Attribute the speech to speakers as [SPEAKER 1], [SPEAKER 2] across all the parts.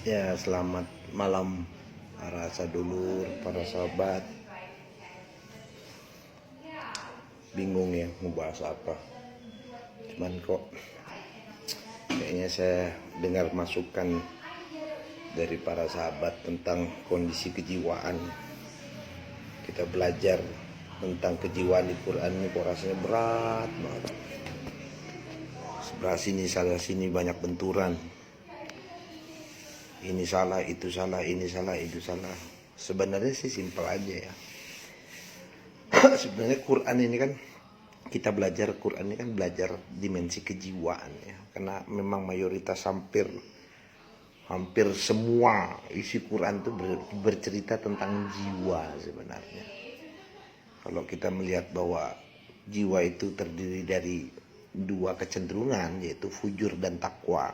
[SPEAKER 1] Ya, selamat malam para sadulur, para sahabat. Bingung ya mau bahas apa. Cuman kok kayaknya saya dengar masukan dari para sahabat tentang kondisi kejiwaan. Kita belajar tentang kejiwaan di Quran ini kok rasanya berat banget. Sebelah sini salah sini banyak benturan. Ini salah, itu salah, ini salah, itu salah. Sebenarnya sih simpel aja ya. Sebenarnya Quran ini kan kita belajar Quran ini kan belajar dimensi kejiwaan ya, karena memang mayoritas hampir semua isi Quran itu bercerita tentang jiwa sebenarnya. Kalau kita melihat bahwa jiwa itu terdiri dari dua kecenderungan, yaitu fujur dan takwa,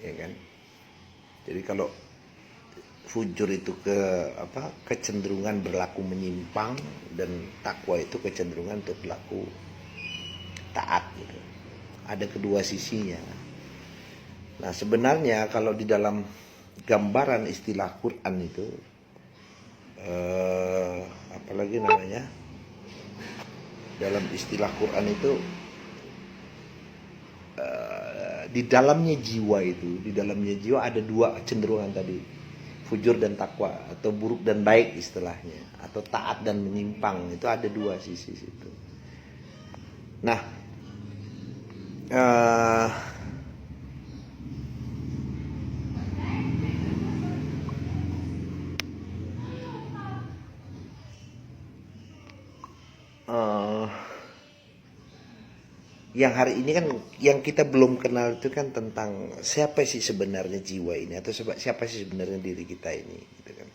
[SPEAKER 1] ya kan. Jadi kalau fujur itu kecenderungan berlaku menyimpang, dan takwa itu kecenderungan untuk berlaku taat gitu. Ada kedua sisinya. Nah, sebenarnya kalau di dalam gambaran istilah Quran itu apalagi namanya, dalam istilah Quran itu di dalamnya jiwa ada dua kecenderungan tadi, fujur dan takwa, atau buruk dan baik istilahnya, atau taat dan menyimpang. Itu ada dua sisi situ. Nah, yang hari ini kan yang kita belum kenal itu kan tentang siapa sih sebenarnya jiwa ini, atau siapa sih sebenarnya diri kita ini gitu kan.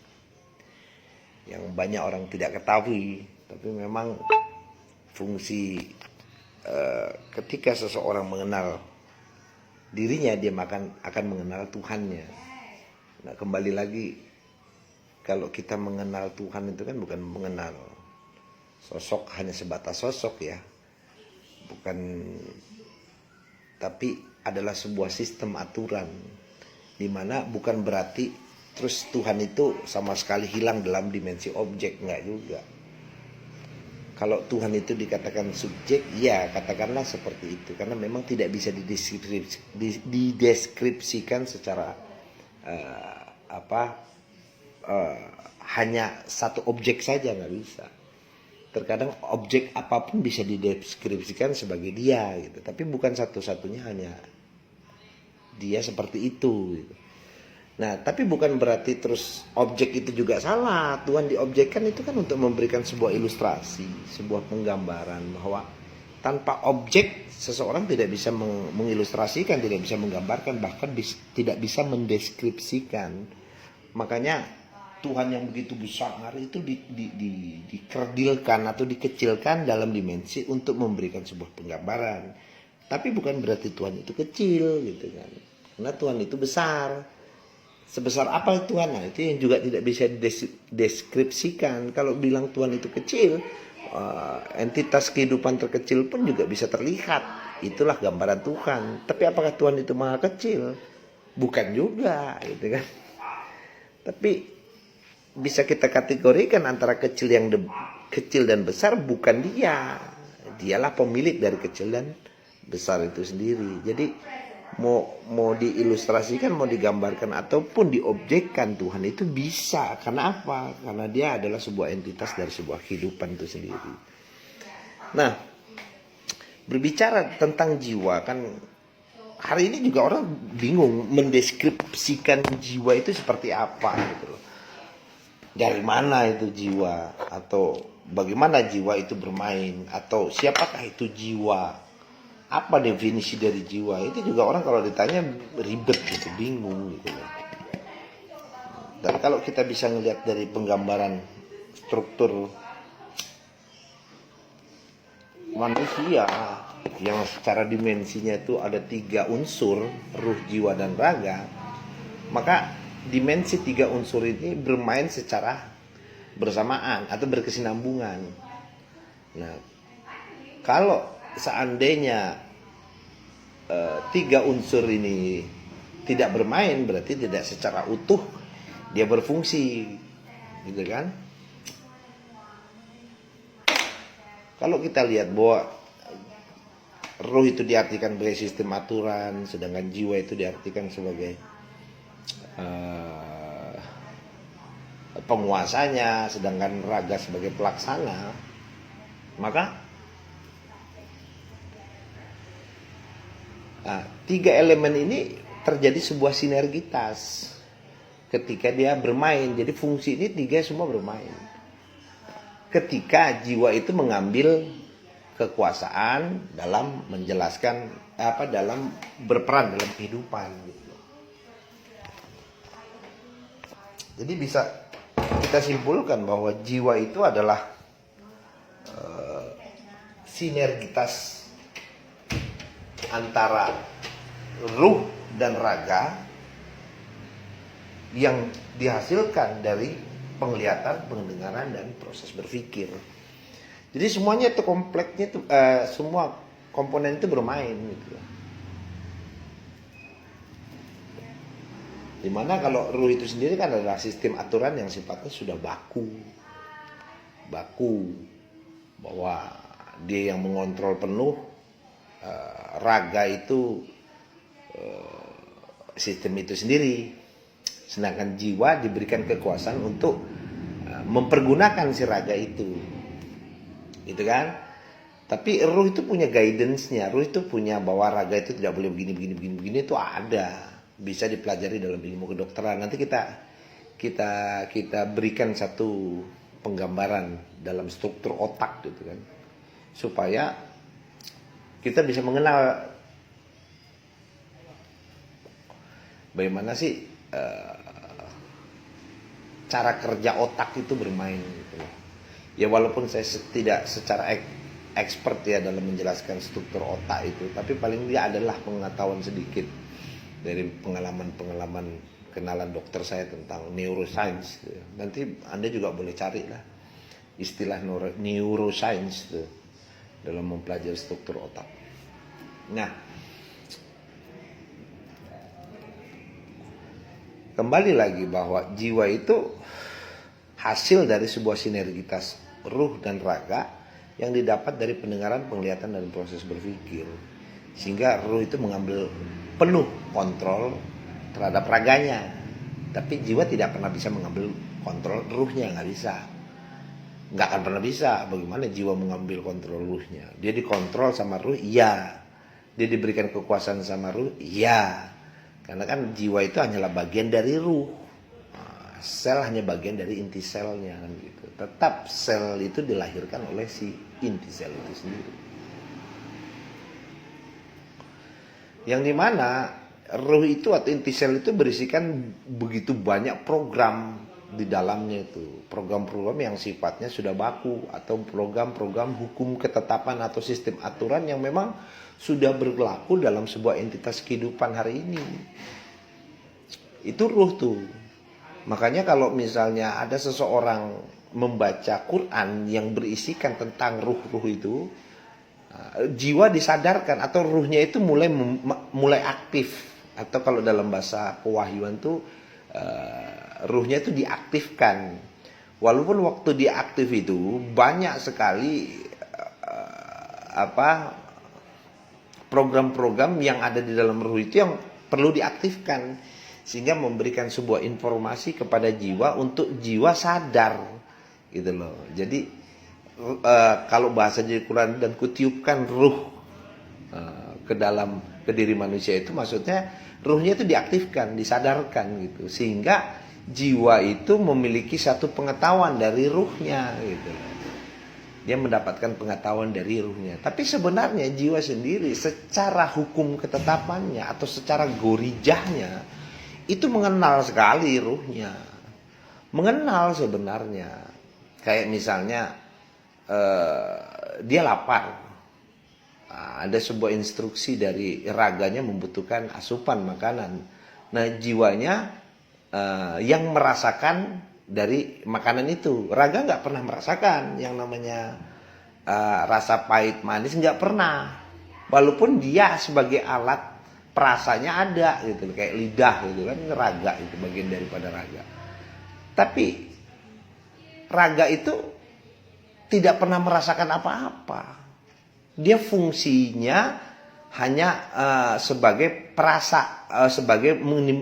[SPEAKER 1] Yang banyak orang tidak ketahui, tapi memang fungsi ketika seseorang mengenal dirinya, dia akan mengenal Tuhannya. Nah, kembali lagi, kalau kita mengenal Tuhan itu kan bukan mengenal sosok hanya sebatas sosok ya, bukan, tapi adalah sebuah sistem aturan, dimana bukan berarti terus Tuhan itu sama sekali hilang dalam dimensi objek, enggak juga. Kalau Tuhan itu dikatakan subjek, ya katakanlah seperti itu, karena memang tidak bisa dideskripsikan secara hanya satu objek saja, nggak bisa. Terkadang objek apapun bisa dideskripsikan sebagai dia gitu, tapi bukan satu-satunya hanya dia seperti itu gitu. Nah, tapi bukan berarti terus objek itu juga salah. Tuhan diobjekkan itu kan untuk memberikan sebuah ilustrasi, sebuah penggambaran bahwa tanpa objek seseorang tidak bisa mengilustrasikan, tidak bisa menggambarkan, bahkan tidak bisa mendeskripsikan. Makanya Tuhan yang begitu besar itu dikerdilkan atau dikecilkan dalam dimensi untuk memberikan sebuah penggambaran. Tapi bukan berarti Tuhan itu kecil gitu kan. Karena Tuhan itu besar. Sebesar apa Tuhan? Nah, itu yang juga tidak bisa dideskripsikan. Kalau bilang Tuhan itu kecil, entitas kehidupan terkecil pun juga bisa terlihat. Itulah gambaran Tuhan. Tapi apakah Tuhan itu maha kecil? Bukan juga, gitu kan. Tapi bisa kita kategorikan antara kecil dan besar, bukan dia. Dialah pemilik dari kecil dan besar itu sendiri. Jadi mau diilustrasikan, mau digambarkan ataupun diobjekkan, Tuhan itu bisa. Karena apa? Karena dia adalah sebuah entitas dari sebuah kehidupan itu sendiri. Nah, berbicara tentang jiwa kan, hari ini juga orang bingung mendeskripsikan jiwa itu seperti apa gitu loh. Dari mana itu jiwa, atau bagaimana jiwa itu bermain, atau siapakah itu jiwa, apa definisi dari jiwa. Itu juga orang kalau ditanya ribet gitu, bingung gitu. Dan kalau kita bisa ngelihat dari penggambaran struktur manusia yang secara dimensinya itu ada 3 unsur, ruh, jiwa, dan raga, maka dimensi 3 unsur ini bermain secara bersamaan atau berkesinambungan. Nah, kalau seandainya 3 unsur ini tidak bermain berarti tidak secara utuh dia berfungsi, gitu kan? Kalau kita lihat bahwa roh itu diartikan sebagai sistem aturan, sedangkan jiwa itu diartikan sebagai penguasanya, sedangkan raga sebagai pelaksana, maka tiga elemen ini terjadi sebuah sinergitas ketika dia bermain. Jadi fungsi ini tiga semua bermain. Ketika jiwa itu mengambil kekuasaan dalam menjelaskan dalam berperan dalam kehidupan gitu. Jadi bisa kita simpulkan bahwa jiwa itu adalah sinergitas antara ruh dan raga yang dihasilkan dari penglihatan, pendengaran, dan proses berpikir. Jadi semuanya itu kompleksnya itu semua komponen itu bermain gitu. Dimana kalau ruh itu sendiri kan adalah sistem aturan yang sifatnya sudah baku, bahwa dia yang mengontrol penuh. Raga itu sistem itu sendiri, sedangkan jiwa diberikan kekuasaan untuk mempergunakan si raga itu, gitu kan? Tapi ruh itu punya guidance-nya, ruh itu punya bahwa raga itu tidak boleh begini itu ada, bisa dipelajari dalam ilmu kedokteran. Nanti kita berikan satu penggambaran dalam struktur otak gitu kan, supaya kita bisa mengenal bagaimana sih cara kerja otak itu bermain gitu. Ya walaupun saya tidak secara expert ya dalam menjelaskan struktur otak itu, tapi paling dia adalah pengetahuan sedikit dari pengalaman kenalan dokter saya tentang neuroscience. Nanti Anda juga boleh cari lah istilah neuroscience dalam mempelajari struktur otak. Nah, kembali lagi bahwa jiwa itu hasil dari sebuah sinergitas ruh dan raga yang didapat dari pendengaran, penglihatan, dan proses berpikir. Sehingga ruh itu mengambil penuh kontrol terhadap raganya. Tapi jiwa tidak pernah bisa mengambil kontrol ruhnya, nggak bisa. Nggak akan pernah bisa. Bagaimana jiwa mengambil kontrol ruhnya? Dia dikontrol sama ruh, iya. Dia diberikan kekuasaan sama ruh, iya. Karena kan jiwa itu hanyalah bagian dari ruh. Sel hanya bagian dari inti selnya kan gitu. Tetap sel itu dilahirkan oleh si inti sel itu sendiri. Yang dimana ruh itu atau inti sel itu berisikan begitu banyak program di dalamnya itu. Program-program yang sifatnya sudah baku atau program-program hukum ketetapan atau sistem aturan yang memang sudah berlaku dalam sebuah entitas kehidupan hari ini. Itu ruh tuh. Makanya kalau misalnya ada seseorang membaca Quran yang berisikan tentang ruh-ruh itu, jiwa disadarkan atau ruhnya itu mulai aktif, atau kalau dalam bahasa pewahyuan tuh ruhnya itu diaktifkan. Walaupun waktu diaktif itu banyak sekali program-program yang ada di dalam ruh itu yang perlu diaktifkan, sehingga memberikan sebuah informasi kepada jiwa untuk jiwa sadar gitu loh. Jadi kalau bahasa di Quran, dan kutiupkan ruh ke dalam ke diri manusia, itu maksudnya ruhnya itu diaktifkan, disadarkan gitu, sehingga jiwa itu memiliki satu pengetahuan dari ruhnya gitu. Dia mendapatkan pengetahuan dari ruhnya. Tapi sebenarnya jiwa sendiri secara hukum ketetapannya atau secara gorijahnya itu mengenal sekali ruhnya. Mengenal sebenarnya. Kayak misalnya dia lapar. Ada sebuah instruksi dari raganya membutuhkan asupan makanan. Nah, jiwanya yang merasakan dari makanan itu. Raga nggak pernah merasakan yang namanya rasa pahit manis, nggak pernah. Walaupun dia sebagai alat perasanya ada gitu, kayak lidah gitu kan, raga itu bagian daripada raga. Tapi raga itu tidak pernah merasakan apa-apa. Dia fungsinya hanya sebagai perasa, sebagai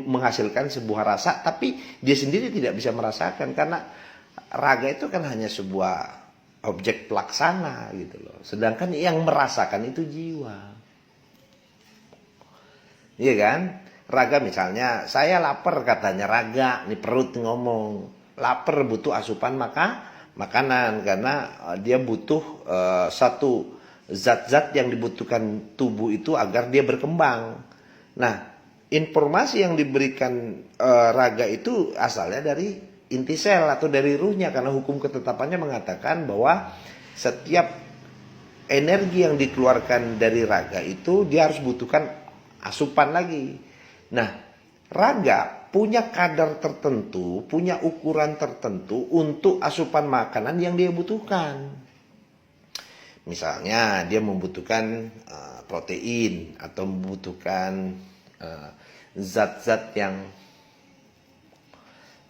[SPEAKER 1] menghasilkan sebuah rasa, tapi dia sendiri tidak bisa merasakan karena raga itu kan hanya sebuah objek pelaksana gitu loh. Sedangkan yang merasakan itu jiwa. Iya kan? Raga misalnya, saya lapar katanya raga, nih perut ngomong. Lapar butuh asupan makanan karena dia butuh satu zat-zat yang dibutuhkan tubuh itu agar dia berkembang. Nah, informasi yang diberikan raga itu asalnya dari inti sel atau dari ruhnya, karena hukum ketetapannya mengatakan bahwa setiap energi yang dikeluarkan dari raga itu dia harus butuhkan asupan lagi. Nah, raga punya kadar tertentu, punya ukuran tertentu untuk asupan makanan yang dia butuhkan. Misalnya dia membutuhkan protein atau membutuhkan zat-zat yang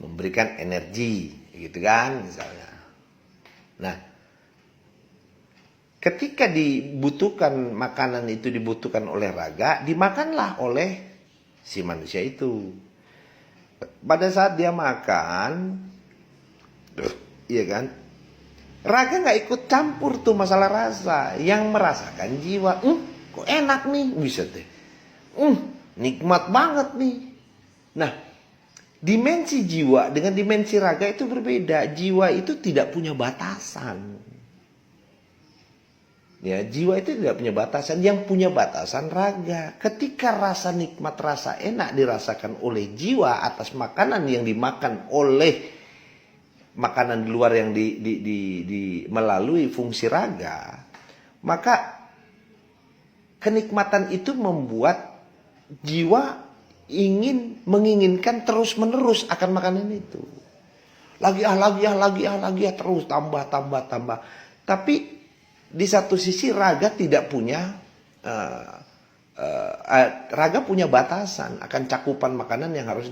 [SPEAKER 1] memberikan energi, gitu kan misalnya. Nah, ketika dibutuhkan makanan itu dibutuhkan oleh raga, dimakanlah oleh si manusia itu. Pada saat dia makan, iya kan, raga nggak ikut campur tuh masalah rasa. Yang merasakan jiwa, kok enak nih, bisa deh, nikmat banget nih. Nah, dimensi jiwa dengan dimensi raga itu berbeda. Jiwa itu tidak punya batasan. Ya, jiwa itu tidak punya batasan. Yang punya batasan raga. Ketika rasa nikmat, rasa enak dirasakan oleh jiwa atas makanan yang dimakan oleh makanan di luar yang melalui fungsi raga, maka kenikmatan itu membuat jiwa menginginkan terus-menerus akan makanan itu. Lagi terus tambah. Tapi di satu sisi raga tidak punya raga punya batasan akan cakupan makanan yang harus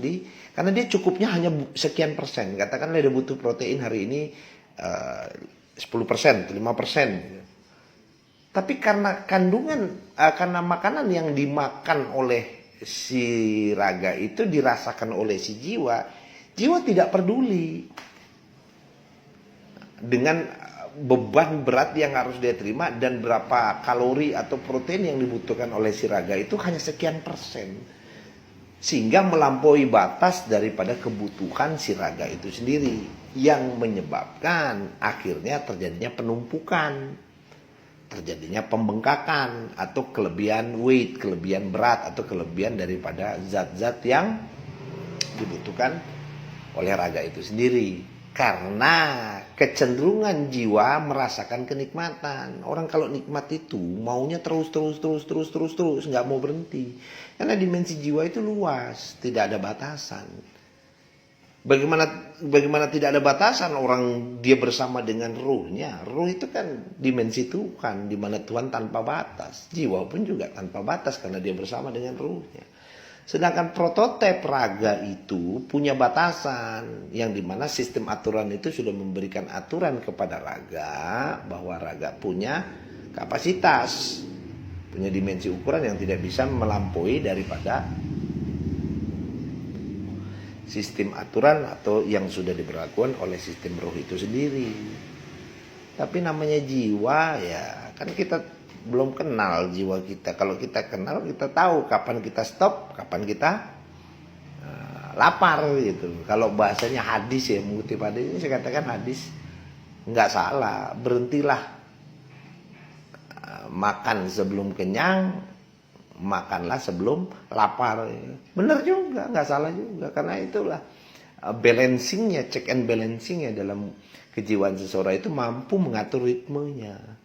[SPEAKER 1] karena dia cukupnya hanya sekian persen. Katakanlah dia butuh protein hari ini 10%, 5%. Tapi karena karena makanan yang dimakan oleh si raga itu dirasakan oleh si jiwa tidak peduli dengan beban berat yang harus dia terima dan berapa kalori atau protein yang dibutuhkan oleh si raga itu hanya sekian persen, sehingga melampaui batas daripada kebutuhan si raga itu sendiri, yang menyebabkan akhirnya terjadinya penumpukan, terjadinya pembengkakan atau kelebihan weight, kelebihan berat atau kelebihan daripada zat-zat yang dibutuhkan oleh raga itu sendiri. Karena kecenderungan jiwa merasakan kenikmatan. Orang kalau nikmat itu maunya terus, nggak mau berhenti. Karena dimensi jiwa itu luas, tidak ada batasan. Bagaimana tidak ada batasan orang dia bersama dengan ruhnya. Ruh itu kan dimensi Tuhan, di mana Tuhan tanpa batas. Jiwa pun juga tanpa batas karena dia bersama dengan ruhnya. Sedangkan prototipe raga itu punya batasan, yang dimana sistem aturan itu sudah memberikan aturan kepada raga bahwa raga punya kapasitas, punya dimensi ukuran yang tidak bisa melampaui daripada sistem aturan atau yang sudah diberlakukan oleh sistem roh itu sendiri. Tapi namanya jiwa, ya kan kita belum kenal jiwa kita. Kalau kita kenal, kita tahu kapan kita stop, kapan kita lapar gitu. Kalau bahasanya hadis, ya mengutip hadis ini, saya katakan hadis nggak salah. Berhentilah makan sebelum kenyang, makanlah sebelum lapar. Benar juga, nggak salah juga. Karena itulah balancingnya, check and balancingnya dalam kejiwaan seseorang itu mampu mengatur ritmenya.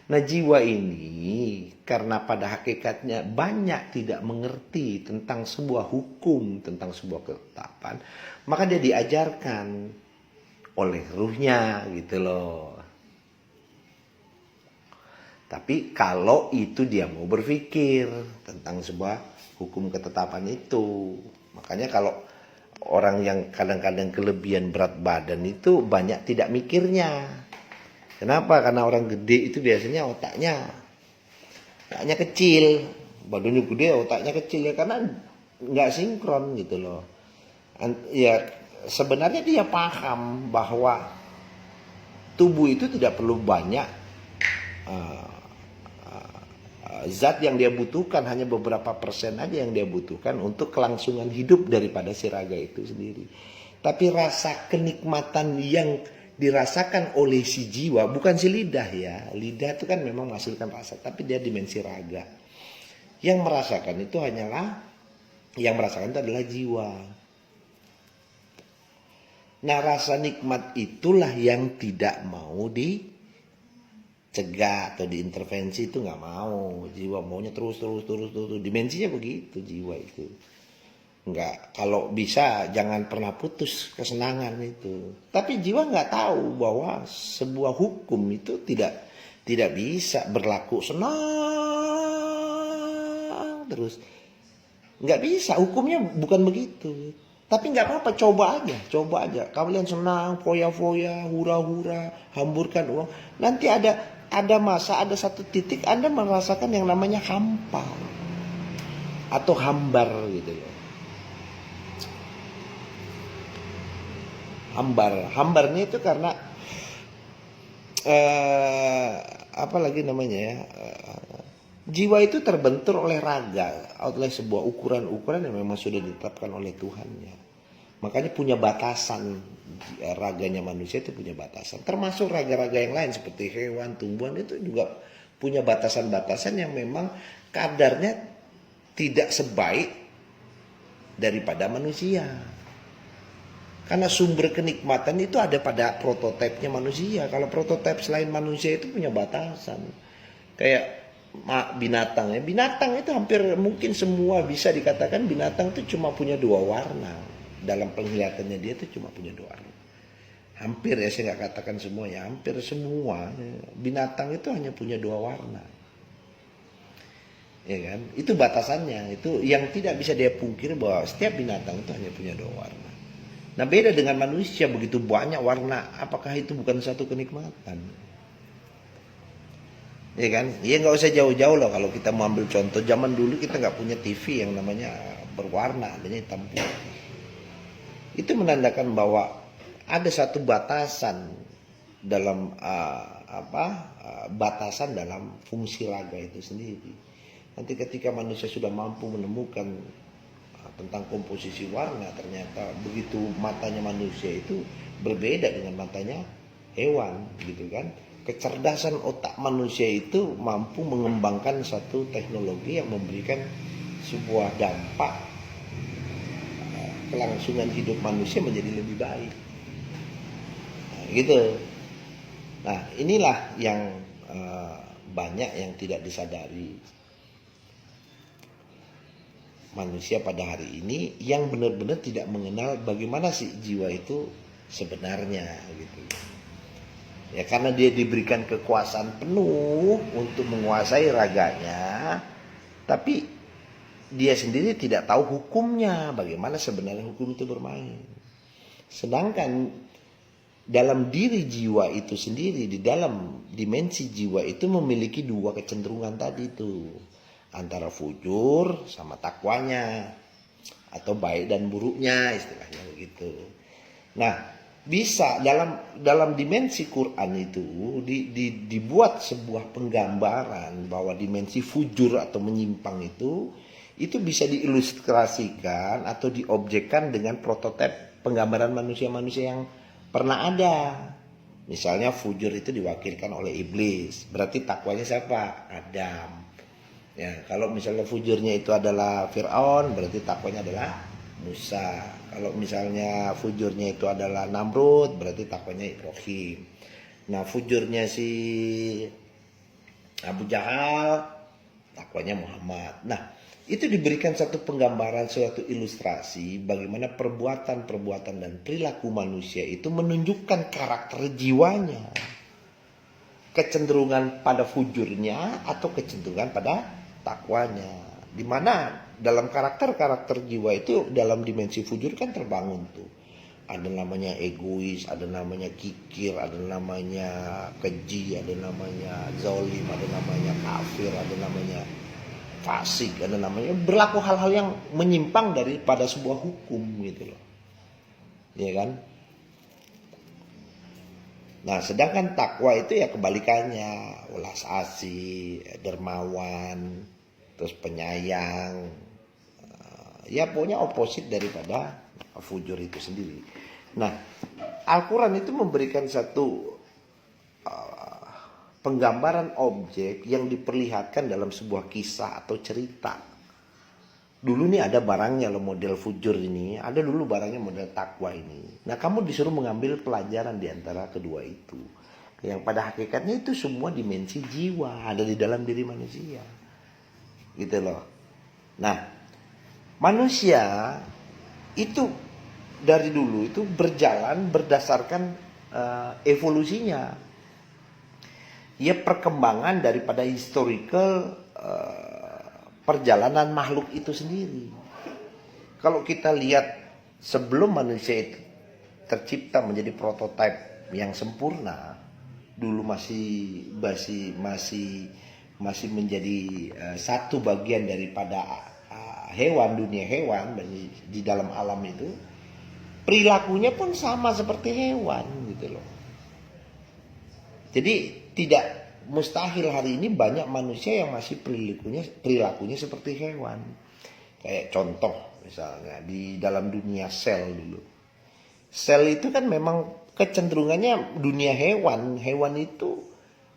[SPEAKER 1] Nah, jiwa ini karena pada hakikatnya banyak tidak mengerti tentang sebuah hukum, tentang sebuah ketetapan, maka dia diajarkan oleh ruhnya gitu loh. Tapi kalau itu dia mau berpikir tentang sebuah hukum ketetapan itu. Makanya kalau orang yang kadang-kadang kelebihan berat badan itu banyak tidak mikirnya. Kenapa? Karena orang gede itu biasanya otaknya kecil, badannya gede, otaknya kecil ya, karena nggak sinkron gitu loh. Ya sebenarnya dia paham bahwa tubuh itu tidak perlu banyak zat yang dia butuhkan, hanya beberapa persen aja yang dia butuhkan untuk kelangsungan hidup daripada si raga itu sendiri. Tapi rasa kenikmatan yang dirasakan oleh si jiwa, bukan si lidah ya, lidah itu kan memang menghasilkan rasa, tapi dia dimensi raga. Yang merasakan itu adalah jiwa. Nah, rasa nikmat itulah yang tidak mau dicegah atau diintervensi, itu nggak mau. Jiwa maunya terus. Dimensinya begitu jiwa itu. Nggak, kalau bisa jangan pernah putus kesenangan itu. Tapi jiwa nggak tahu bahwa sebuah hukum itu tidak bisa berlaku senang terus. Nggak bisa, hukumnya bukan begitu. Tapi nggak apa-apa, coba aja. Kalian senang, foya-foya, hura-hura, hamburkan uang. Nanti ada masa, ada satu titik Anda merasakan yang namanya hampa atau hambar gitu loh. Hambarnya itu karena apa lagi namanya ya? Jiwa itu terbentur oleh raga, oleh sebuah ukuran-ukuran yang memang sudah ditetapkan oleh Tuhan ya. Makanya punya batasan, raganya manusia itu punya batasan. Termasuk raga-raga yang lain seperti hewan, tumbuhan itu juga punya batasan-batasan yang memang kadarnya tidak sebaik daripada manusia. Karena sumber kenikmatan itu ada pada prototipenya manusia. Kalau prototip selain manusia itu punya batasan. Kayak binatang ya. Binatang itu hampir mungkin semua bisa dikatakan binatang itu cuma punya 2 warna. Dalam penglihatannya dia itu cuma punya 2 warna. Hampir ya, saya nggak katakan semua ya, hampir semua binatang itu hanya punya 2 warna. Ya kan? Itu batasannya. Itu yang tidak bisa dia pungkiri bahwa setiap binatang itu hanya punya 2 warna. Nah, beda dengan manusia, begitu banyak warna, apakah itu bukan satu kenikmatan? Ya kan? Ya nggak usah jauh-jauh loh kalau kita mau ambil contoh. Zaman dulu kita nggak punya TV yang namanya berwarna, adanya hitam putih. Itu menandakan bahwa ada satu batasan dalam batasan dalam fungsi raga itu sendiri. Nanti ketika manusia sudah mampu menemukan tentang komposisi warna, ternyata begitu matanya manusia itu berbeda dengan matanya hewan gitu kan. Kecerdasan otak manusia itu mampu mengembangkan satu teknologi yang memberikan sebuah dampak kelangsungan hidup manusia menjadi lebih baik. Nah, gitu. Nah, inilah yang banyak yang tidak disadari manusia pada hari ini, yang benar-benar tidak mengenal bagaimana sih jiwa itu sebenarnya gitu. Ya karena dia diberikan kekuasaan penuh untuk menguasai raganya, tapi dia sendiri tidak tahu hukumnya, bagaimana sebenarnya hukum itu bermain. Sedangkan dalam diri jiwa itu sendiri, di dalam dimensi jiwa itu memiliki 2 kecenderungan tadi itu, antara fujur sama takwanya, atau baik dan buruknya, istilahnya begitu. Nah, bisa dalam dimensi Quran itu dibuat sebuah penggambaran bahwa dimensi fujur atau menyimpang itu bisa diilustrasikan atau diobjekkan dengan prototip penggambaran manusia-manusia yang pernah ada. Misalnya fujur itu diwakilkan oleh iblis, berarti takwanya siapa? Adam. Ya, kalau misalnya fujurnya itu adalah Fir'aun, berarti takwanya adalah Musa. Kalau misalnya fujurnya itu adalah Namrud, berarti takwanya Ibrahim. Nah, fujurnya si Abu Jahal, takwanya Muhammad. Nah, itu diberikan satu penggambaran, suatu ilustrasi bagaimana perbuatan-perbuatan dan perilaku manusia itu menunjukkan karakter jiwanya. Kecenderungan pada fujurnya atau kecenderungan pada takwanya. Di mana dalam karakter jiwa itu dalam dimensi fujur kan terbangun tuh. Ada namanya egois, ada namanya kikir, ada namanya keji, ada namanya zalim, ada namanya kafir, ada namanya fasik, ada namanya berlaku hal-hal yang menyimpang daripada sebuah hukum gitu loh. Ya kan? Nah, sedangkan takwa itu ya kebalikannya, welas asih, dermawan, terus penyayang. Ya pokoknya oposit daripada fujur itu sendiri. Nah, Al-Quran itu memberikan satu penggambaran objek yang diperlihatkan dalam sebuah kisah atau cerita. Dulu nih ada barangnya loh model fujur ini, ada dulu barangnya model takwa ini. Nah, kamu disuruh mengambil pelajaran di antara kedua itu. Yang pada hakikatnya itu semua dimensi jiwa ada di dalam diri manusia. Gitu loh. Nah, manusia itu dari dulu itu berjalan berdasarkan evolusinya. Ya perkembangan daripada historical perjalanan makhluk itu sendiri. Kalau kita lihat sebelum manusia itu tercipta menjadi prototipe yang sempurna, dulu masih menjadi satu bagian daripada hewan, dunia hewan di dalam alam itu, perilakunya pun sama seperti hewan gitu loh. Jadi tidak mustahil hari ini banyak manusia yang masih perilakunya seperti hewan. Kayak contoh misalnya di dalam dunia sel dulu. Sel itu kan memang kecenderungannya dunia hewan. Hewan itu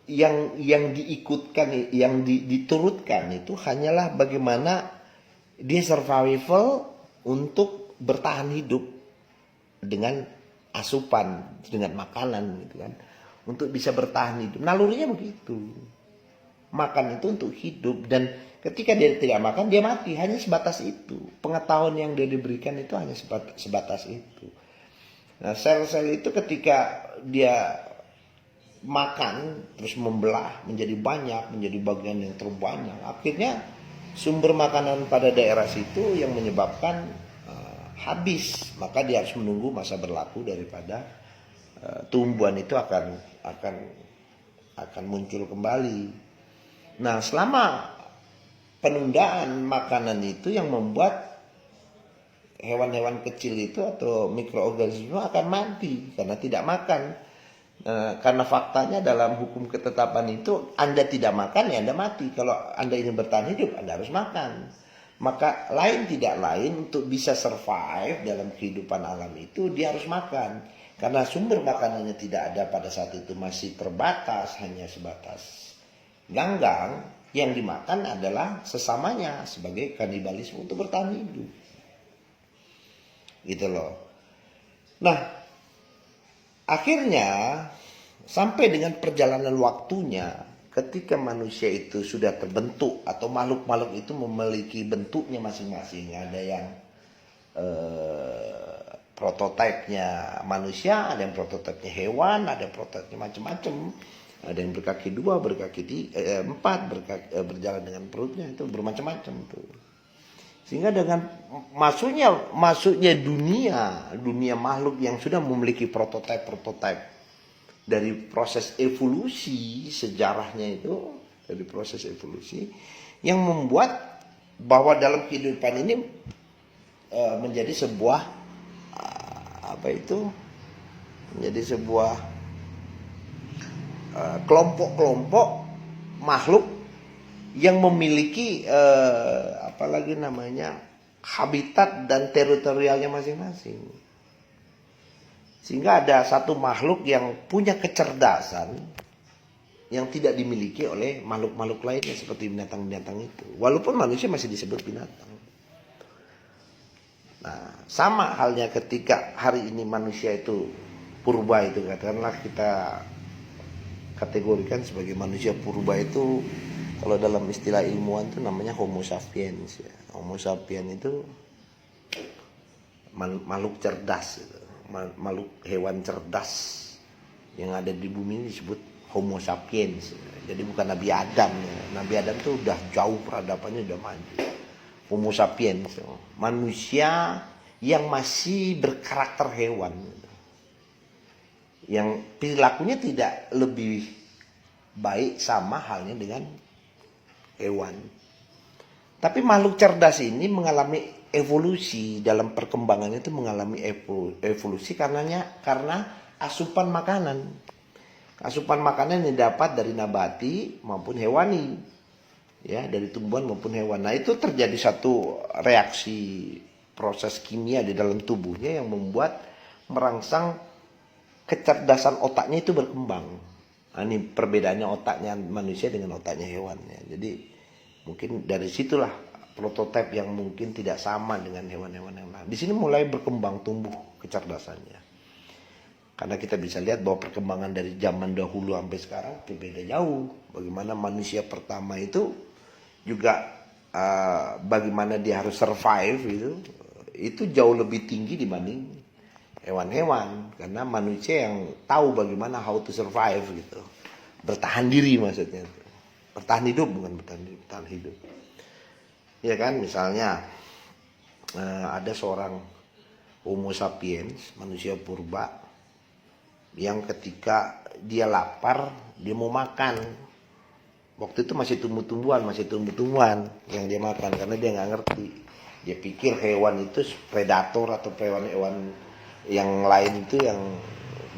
[SPEAKER 1] yang diikutkan, yang diturutkan itu hanyalah bagaimana dia survival untuk bertahan hidup dengan asupan, dengan makanan gitu kan. Untuk bisa bertahan hidup. Nalurinya begitu. Makan itu untuk hidup. Dan ketika dia tidak makan, dia mati. Hanya sebatas itu. Pengetahuan yang dia diberikan itu hanya sebatas itu. Nah, sel-sel itu ketika dia makan, terus membelah menjadi banyak, menjadi bagian yang terbanyak. Akhirnya sumber makanan pada daerah situ yang menyebabkan habis. Maka dia harus menunggu masa berlaku daripada tumbuhan itu akan muncul kembali. Nah, selama penundaan makanan itu yang membuat hewan-hewan kecil itu atau mikroorganisme akan mati karena tidak makan. Karena faktanya dalam hukum ketetapan itu Anda tidak makan ya Anda mati. Kalau Anda ingin bertahan hidup Anda harus makan. Maka tidak lain untuk bisa survive dalam kehidupan alam itu dia harus makan. Karena sumber makanannya tidak ada pada saat itu, masih terbatas, hanya sebatas ganggang. Yang dimakan adalah sesamanya sebagai kanibalisme untuk bertahan hidup. Gitu loh. Nah, akhirnya sampai dengan perjalanan waktunya, ketika manusia itu sudah terbentuk atau makhluk-makhluk itu memiliki bentuknya masing-masing. Ada yang prototipenya manusia, ada yang prototipenya hewan, ada yang prototipenya macam-macam. Ada yang berkaki 2, berkaki 4, berjalan dengan perutnya, itu bermacam-macam tuh. Sehingga dengan masuknya dunia makhluk yang sudah memiliki prototipe dari proses evolusi sejarahnya itu, dari proses evolusi yang membuat bahwa dalam kehidupan ini menjadi sebuah menjadi sebuah kelompok-kelompok makhluk yang memiliki habitat dan teritorialnya masing-masing. Sehingga ada satu makhluk yang punya kecerdasan yang tidak dimiliki oleh makhluk-makhluk lainnya seperti binatang-binatang itu. Walaupun manusia masih disebut binatang. Nah, sama halnya ketika hari ini manusia itu purba itu, katakanlah kita kategorikan sebagai manusia purba itu, kalau dalam istilah ilmuwan itu namanya Homo sapiens ya. Homo sapiens itu makhluk cerdas gitu. Makhluk hewan cerdas yang ada di bumi ini disebut Homo sapiens. Jadi bukan Nabi Adam ya. Nabi Adam itu udah jauh peradabannya, udah maju. Homo sapiens, manusia yang masih berkarakter hewan, yang perilakunya tidak lebih baik sama halnya dengan hewan. Tapi makhluk cerdas ini mengalami evolusi, dalam perkembangannya itu mengalami evolusi karena asupan makanan. Asupan makanan yang didapat dari nabati maupun hewani, ya, dari tumbuhan maupun hewan. Nah, itu terjadi satu reaksi proses kimia di dalam tubuhnya yang membuat merangsang kecerdasan otaknya itu berkembang. Nah, ini perbedaannya otaknya manusia dengan otaknya hewan, ya. Jadi mungkin dari situlah prototipe yang mungkin tidak sama dengan hewan-hewan yang lain. Di sini mulai berkembang tumbuh kecerdasannya. Karena kita bisa lihat bahwa perkembangan dari zaman dahulu sampai sekarang berbeda jauh. Bagaimana manusia pertama itu juga bagaimana dia harus survive itu jauh lebih tinggi dibanding hewan-hewan. Karena manusia yang tahu bagaimana how to survive gitu. Bertahan diri maksudnya. Bertahan hidup, bukan bertahan hidup. Ya kan, misalnya ada seorang Homo sapiens, manusia purba, yang ketika dia lapar, dia mau makan. Waktu itu masih tumbuh-tumbuhan yang dia makan, karena dia nggak ngerti. Dia pikir hewan itu predator atau hewan-hewan yang lain itu yang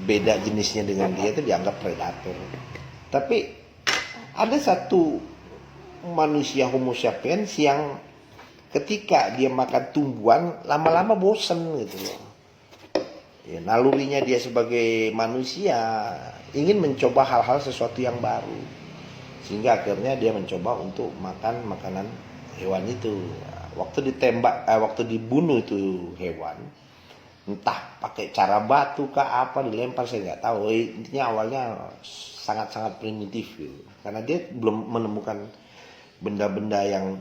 [SPEAKER 1] beda jenisnya dengan dia itu dianggap predator. Tapi ada satu manusia Homo sapiens yang ketika dia makan tumbuhan lama-lama bosen gitu loh. Ya, nalurinya dia sebagai manusia ingin mencoba hal-hal sesuatu yang baru, sehingga akhirnya dia mencoba untuk makan makanan hewan itu. Waktu dibunuh itu hewan, entah pakai cara batu kah apa dilempar, saya nggak tahu. Intinya awalnya sangat-sangat primitif gitu. Karena dia belum menemukan benda-benda yang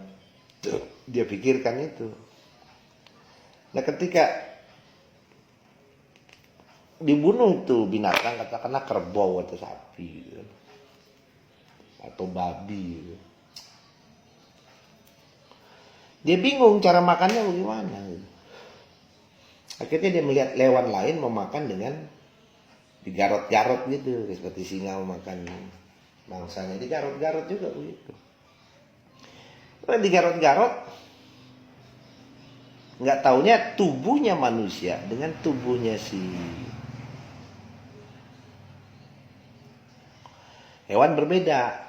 [SPEAKER 1] dia pikirkan itu. Nah, ketika dibunuh itu binatang, katakanlah kerbau atau sapi gitu, atau babi gitu, dia bingung cara makannya bagaimana gitu. Akhirnya dia melihat hewan lain memakan dengan digarot-garot gitu, seperti singa memakan mangsanya, digarot-garot juga begitu. Kalau digarot-garot, nggak taunya tubuhnya manusia dengan tubuhnya si hewan berbeda.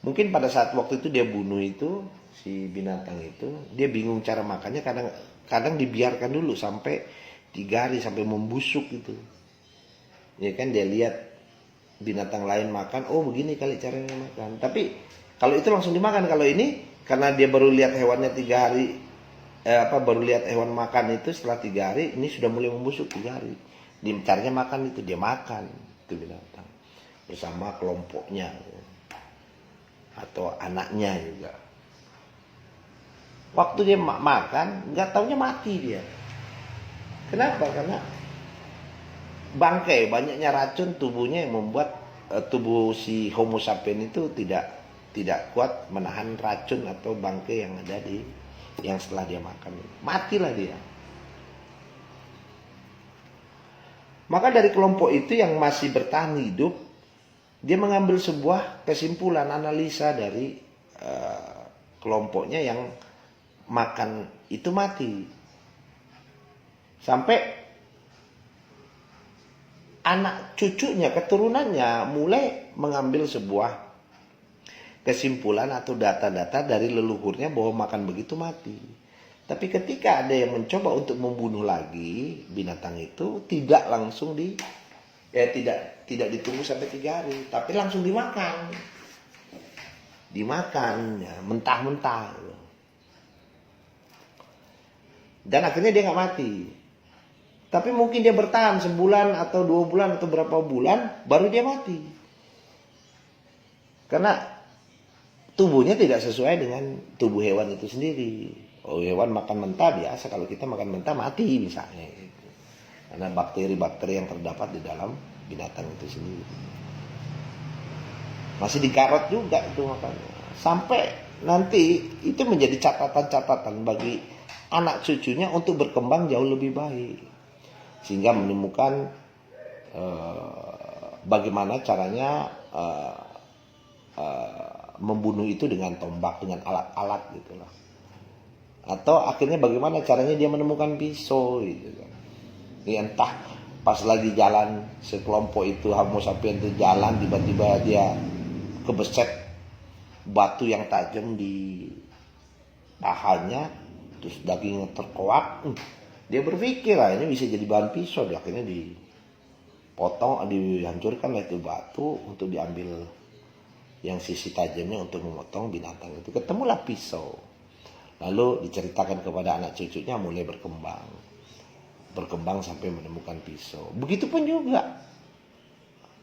[SPEAKER 1] Mungkin pada saat waktu itu dia bunuh itu si binatang itu, dia bingung cara makannya, kadang dibiarkan dulu sampai 3 hari sampai membusuk gitu. Ya kan, dia lihat binatang lain makan, oh begini kali caranya makan. Tapi kalau itu langsung dimakan. Kalau ini karena dia baru lihat hewannya 3 hari, baru lihat hewan makan itu setelah 3 hari, ini sudah mulai membusuk 3 hari. Caranya makan itu, dia makan itu binatang bersama kelompoknya atau anaknya juga. Waktu dia makan, nggak taunya mati dia. Kenapa? Karena bangkai, banyaknya racun tubuhnya yang membuat tubuh si Homo sapiens itu tidak kuat menahan racun atau bangkai yang ada yang setelah dia makan. Matilah dia. Maka dari kelompok itu yang masih bertahan hidup, dia mengambil sebuah kesimpulan analisa dari kelompoknya yang makan itu mati. Sampai anak cucunya, keturunannya mulai mengambil sebuah kesimpulan atau data-data dari leluhurnya bahwa makan begitu mati. Tapi ketika ada yang mencoba untuk membunuh lagi binatang itu, tidak langsung tidak ditunggu sampai 3 hari, tapi langsung dimakan ya, mentah-mentah. Dan akhirnya dia nggak mati. Tapi mungkin dia bertahan sebulan atau 2 bulan atau berapa bulan baru dia mati. Karena tubuhnya tidak sesuai dengan tubuh hewan itu sendiri. Oh, hewan makan mentah biasa, kalau kita makan mentah mati misalnya. Karena bakteri-bakteri yang terdapat di dalam binatang itu sendiri. Masih digarot juga itu makannya. Sampai nanti itu menjadi catatan-catatan bagi anak cucunya untuk berkembang jauh lebih baik, sehingga menemukan bagaimana caranya membunuh itu dengan tombak, dengan alat-alat gitu lah. Atau akhirnya bagaimana caranya dia menemukan pisau gitu kan. Ini entah pas lagi jalan sekelompok itu Homo sapiens itu jalan, tiba-tiba dia kebeset batu yang tajam di pahanya, terus dagingnya terkoak. Dia berpikir lah ini bisa jadi bahan pisau, dia akhirnya dipotong, dihancurkan lah itu batu untuk diambil yang sisi tajamnya untuk memotong binatang itu. Ketemulah pisau. Lalu diceritakan kepada anak cucunya, mulai berkembang sampai menemukan pisau. Begitupun juga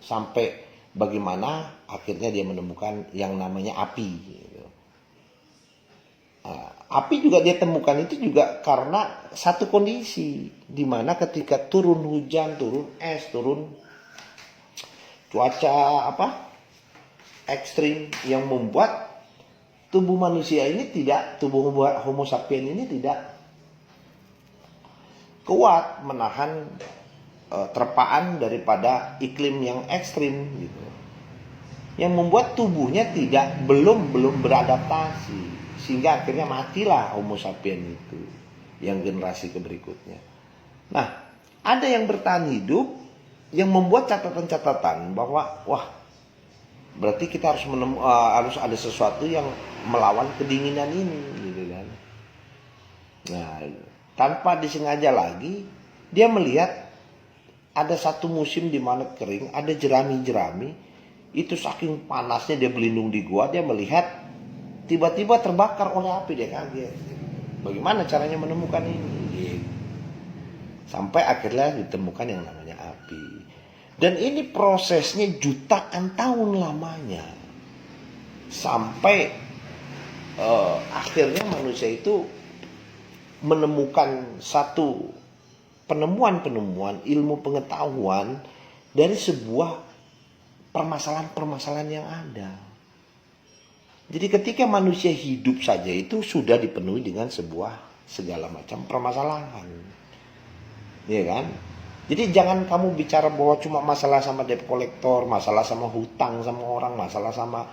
[SPEAKER 1] sampai bagaimana akhirnya dia menemukan yang namanya api gitu. Api juga dia temukan itu juga karena satu kondisi, di mana ketika turun hujan, turun es, turun cuaca ekstrim yang membuat tubuh manusia ini tubuh Homo sapiens ini tidak kuat menahan terpaan daripada iklim yang ekstrim gitu, yang membuat tubuhnya belum beradaptasi, sehingga akhirnya matilah Homo sapiens itu yang generasi berikutnya. Nah, ada yang bertahan hidup yang membuat catatan-catatan bahwa wah, berarti kita harus ada sesuatu yang melawan kedinginan ini gitu kan. Nah, tanpa disengaja lagi dia melihat ada satu musim di mana kering, ada jerami-jerami itu saking panasnya dia berlindung di gua, dia melihat tiba-tiba terbakar oleh api, dia kaget. Bagaimana caranya menemukan ini? Gitu. Sampai akhirnya ditemukan yang namanya api. Dan ini prosesnya jutaan tahun lamanya. Sampai akhirnya manusia itu menemukan satu penemuan-penemuan ilmu pengetahuan dari sebuah permasalahan-permasalahan yang ada. Jadi ketika manusia hidup saja itu sudah dipenuhi dengan segala macam permasalahan. Iya kan? Jadi jangan kamu bicara bahwa cuma masalah sama debt collector, masalah sama hutang sama orang, masalah sama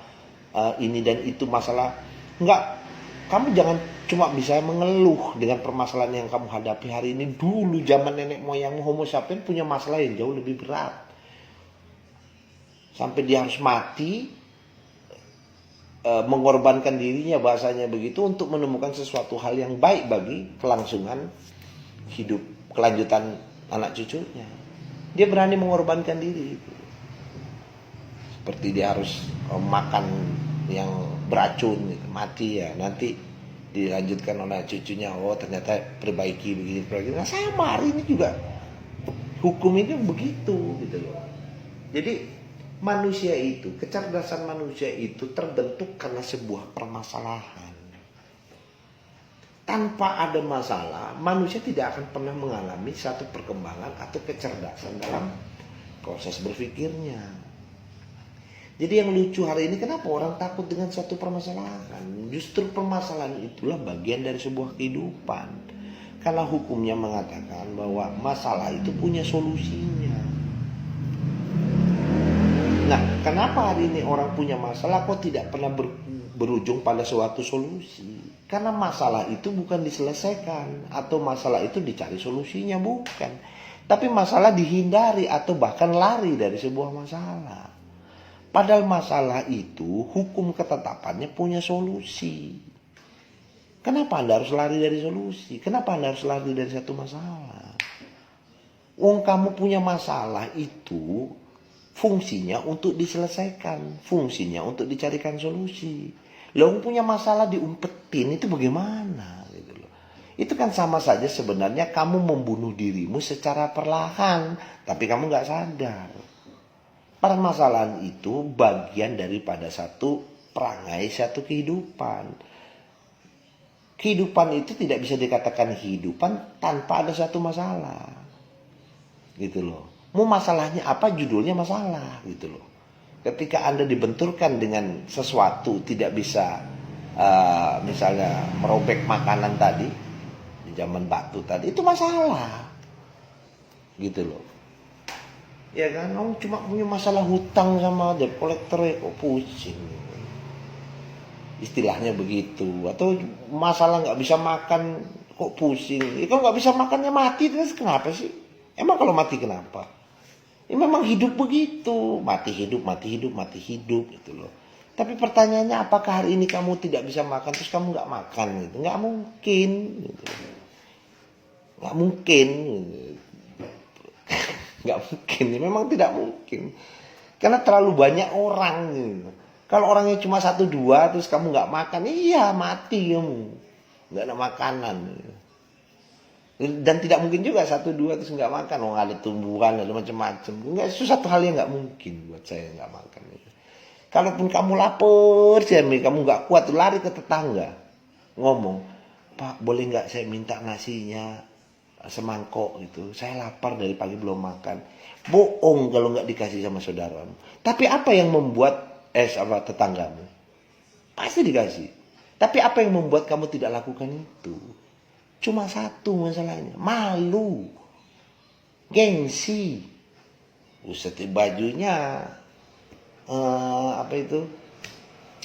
[SPEAKER 1] ini dan itu masalah. Enggak, kamu jangan cuma bisa mengeluh dengan permasalahan yang kamu hadapi hari ini. Dulu zaman nenek moyangmu Homo sapiens punya masalah yang jauh lebih berat. Sampai dia harus mati, mengorbankan dirinya, bahasanya begitu, untuk menemukan sesuatu hal yang baik bagi kelangsungan hidup, kelanjutan anak cucunya. Dia berani mengorbankan diri. Seperti dia harus makan yang beracun, mati ya, nanti dilanjutkan oleh cucunya, oh ternyata perbaiki begini. Nah, sama hari ini juga hukum ini begitu gitu loh. Jadi manusia itu, kecerdasan manusia itu terbentuk karena sebuah permasalahan. Tanpa ada masalah, manusia tidak akan pernah mengalami satu perkembangan atau kecerdasan dalam proses berpikirnya. Jadi yang lucu hari ini, kenapa orang takut dengan satu permasalahan? Justru permasalahan itulah bagian dari sebuah kehidupan. Karena hukumnya mengatakan bahwa masalah itu punya solusinya. Nah, kenapa hari ini orang punya masalah kok tidak pernah berujung pada suatu solusi? Karena masalah itu bukan diselesaikan atau masalah itu dicari solusinya, bukan. Tapi masalah dihindari atau bahkan lari dari sebuah masalah. Padahal masalah itu hukum ketetapannya punya solusi. Kenapa Anda harus lari dari solusi? Kenapa Anda harus lari dari satu masalah? Wong kamu punya masalah itu fungsinya untuk diselesaikan, fungsinya untuk dicarikan solusi. Lo punya masalah diumpetin, itu bagaimana gitu loh. Itu kan sama saja sebenarnya kamu membunuh dirimu secara perlahan, tapi kamu nggak sadar. Permasalahan itu bagian daripada satu perangai, satu kehidupan. Kehidupan itu tidak bisa dikatakan kehidupan tanpa ada satu masalah. Gitu loh. Mau masalahnya apa, judulnya masalah gitu loh. Ketika Anda dibenturkan dengan sesuatu tidak bisa misalnya merobek makanan tadi di zaman batu tadi, itu masalah gitu loh. Ya kan, kamu cuma punya masalah hutang sama debt collector ya kok pusing. Istilahnya begitu. Atau masalah nggak bisa makan kok pusing. Ya, kalau nggak bisa makannya mati, terus kenapa sih? Emang kalau mati kenapa? Ya memang hidup begitu, mati hidup, mati hidup, mati hidup gitu loh. Tapi pertanyaannya, apakah hari ini kamu tidak bisa makan terus kamu nggak makan gitu? Nggak mungkin. Gitu. Nggak mungkin. Gitu. Nggak mungkin, memang tidak mungkin, karena terlalu banyak orang gitu. Kalau orangnya cuma 1-2 terus kamu nggak makan, iya mati kamu, nggak ada makanan. Dan tidak mungkin juga 1-2 terus nggak makan, oh ada tumbuhan, ada macam-macam. Nggak, itu satu hal yang nggak mungkin buat saya nggak makan. Kalaupun kamu lapar, kamu nggak kuat, lari ke tetangga, ngomong, Pak boleh nggak saya minta nasinya semangkok gitu, saya lapar dari pagi belum makan. Bohong kalau nggak dikasih sama saudaramu. Tapi apa yang membuat sama tetanggamu? Pasti dikasih. Tapi apa yang membuat kamu tidak lakukan itu? Cuma satu masalahnya, malu, gengsi. Buset, bajunya apa itu,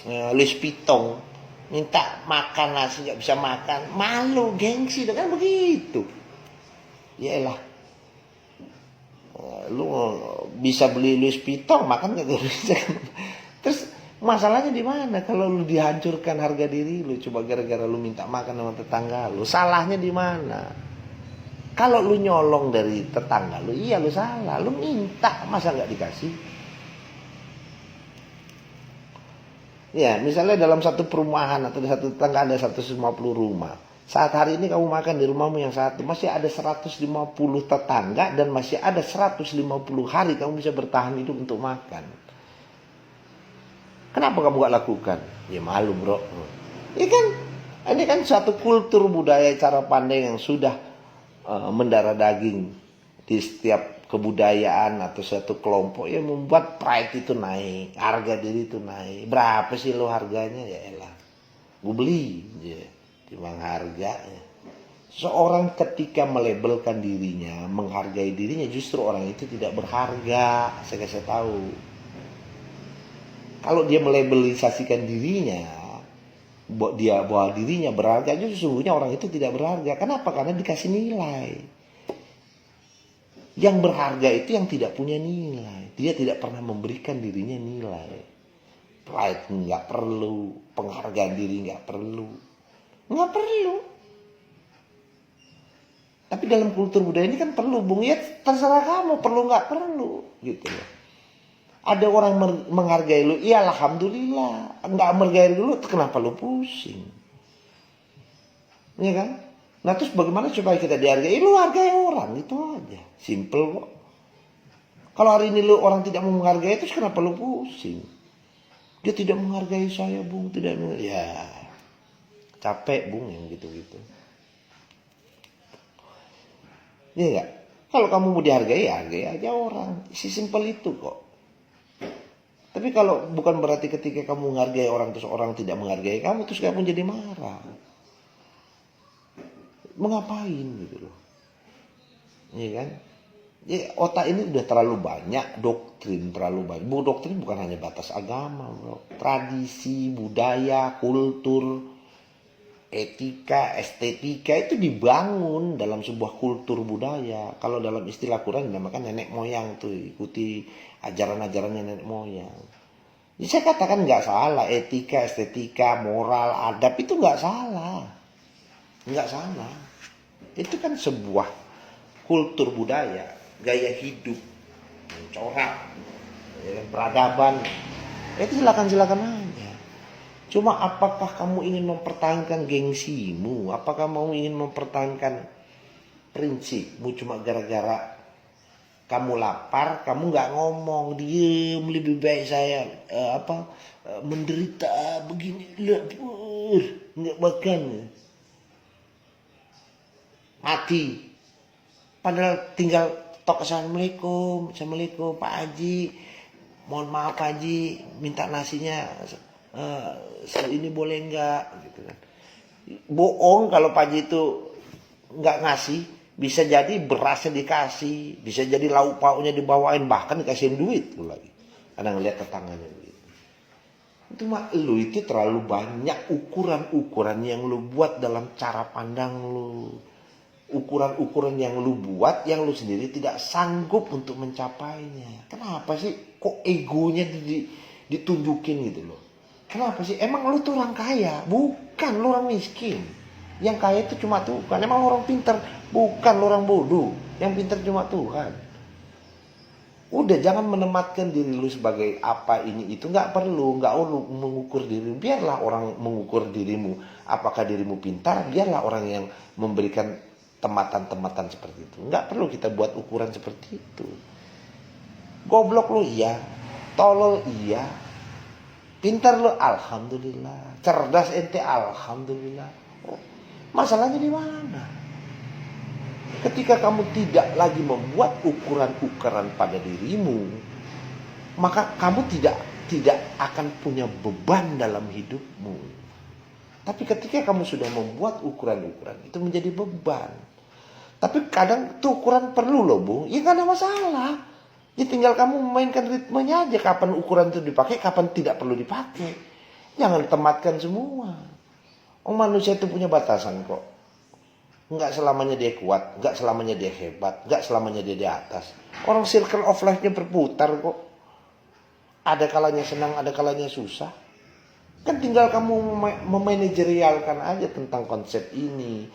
[SPEAKER 1] Louis Vuitton, minta makan nasi nggak bisa makan, malu, gengsi, dengan begitu. Yaelah, lu bisa beli Louis Vuitton, makan gak bisa. Terus masalahnya di mana? Kalau lu dihancurkan harga diri lu coba gara-gara lu minta makan sama tetangga lu, salahnya di mana? Kalau lu nyolong dari tetangga lu, iya lu salah. Lu minta, masa nggak dikasih? Ya, misalnya dalam satu perumahan atau di satu tetangga ada 150 rumah. Saat hari ini kamu makan di rumahmu yang satu, masih ada 150 tetangga dan masih ada 150 hari kamu bisa bertahan hidup untuk makan. Kenapa kamu gak lakukan? Ya malu bro. Ya kan, ini kan suatu kultur budaya cara pandai yang sudah mendarah daging di setiap kebudayaan atau suatu kelompok yang membuat pride itu naik, harga diri itu naik. Berapa sih lo harganya? Ya elah, gue beli. Ya. Timang harga. Seorang ketika melabelkan dirinya, menghargai dirinya, justru orang itu tidak berharga. Saya kasih tahu. Kalau dia melabelisasikan dirinya, bahwa dirinya berharga, justru sesungguhnya orang itu tidak berharga. Kenapa? Karena dikasih nilai. Yang berharga itu yang tidak punya nilai. Dia tidak pernah memberikan dirinya nilai. Pride nggak perlu, penghargaan diri nggak perlu. Nggak perlu. Tapi dalam kultur budaya ini kan perlu, Bung. Ya terserah kamu, perlu nggak perlu gitu loh. Ada orang menghargai lu, iya alhamdulillah. Nggak menghargai lu, kenapa lu pusing? Iya kan? Nah terus bagaimana supaya kita dihargai? Lu hargai orang, itu aja. Simple kok. Kalau hari ini lu orang tidak mau menghargai, terus kenapa lu pusing? Dia tidak menghargai saya, Bung. Tidak menghargai. Ya capek, Bung, yang gitu-gitu. Iya enggak? Kalau kamu mau dihargai, ya hargai aja orang. Simpel itu kok. Tapi kalau bukan berarti ketika kamu menghargai orang terus orang tidak menghargai kamu, terus kamu jadi marah. Mengapain gitu loh. Iya kan? Ya, otak ini udah terlalu banyak doktrin, terlalu banyak. Doktrin bukan hanya batas agama, bro. Tradisi, budaya, kultur, etika, estetika itu dibangun dalam sebuah kultur budaya. Kalau dalam istilah Quran dinamakan nenek moyang tuh, ikuti ajaran-ajaran nenek moyang. Jadi saya katakan nggak salah, etika, estetika, moral, adab itu nggak salah, nggak salah. Itu kan sebuah kultur budaya, gaya hidup, corak, peradaban. Itu silakan aja. Cuma apakah kamu ingin mempertahankan gengsimu? Apakah mau ingin mempertahankan prinsipmu cuma gara-gara kamu lapar, kamu nggak ngomong, diem, lebih baik saya menderita begini, lapar, nggak makan, mati. Padahal tinggal tok assalamualaikum Pak Haji, mohon maaf Pak Haji, minta nasinya ini boleh nggak gitu kan. Bohong kalau Pak Haji itu nggak ngasih, bisa jadi berasnya dikasih, bisa jadi lauk pauknya dibawain, bahkan dikasihin duit lu lagi karena ngeliat tetangganya gitu. Itu mah lu itu terlalu banyak ukuran-ukuran yang lu buat dalam cara pandang lu, ukuran-ukuran yang lu buat yang lu sendiri tidak sanggup untuk mencapainya. Kenapa sih kok egonya ditunjukin gitu loh? Kenapa sih? Emang lu tuh orang kaya? Bukan, lu orang miskin. Yang kaya itu cuma Tuhan. Emang lu orang pintar? Bukan, lu orang bodoh. Yang pintar cuma Tuhan. Udah, jangan menematkan diri lu sebagai apa ini itu. Nggak perlu mengukur dirimu. Biarlah orang mengukur dirimu. Apakah dirimu pintar? Biarlah orang yang memberikan tematan-tematan seperti itu. Nggak perlu kita buat ukuran seperti itu. Goblok lu iya, tolol iya, pintar lu alhamdulillah, cerdas ente alhamdulillah. Oh, masalahnya di mana? Ketika kamu tidak lagi membuat ukuran-ukuran pada dirimu, maka kamu tidak akan punya beban dalam hidupmu. Tapi ketika kamu sudah membuat ukuran-ukuran, itu menjadi beban. Tapi kadang tuh ukuran perlu loh, Bung. Ya gak ada masalah. Ya tinggal kamu memainkan ritmenya aja. Kapan ukuran itu dipakai, kapan tidak perlu dipakai. Jangan tematkan semua. Manusia itu punya batasan kok. Enggak selamanya dia kuat, enggak selamanya dia hebat, enggak selamanya dia di atas. Orang circle of life-nya berputar kok. Ada kalanya senang, ada kalanya susah. Kan tinggal kamu memanajerialkan aja tentang konsep ini.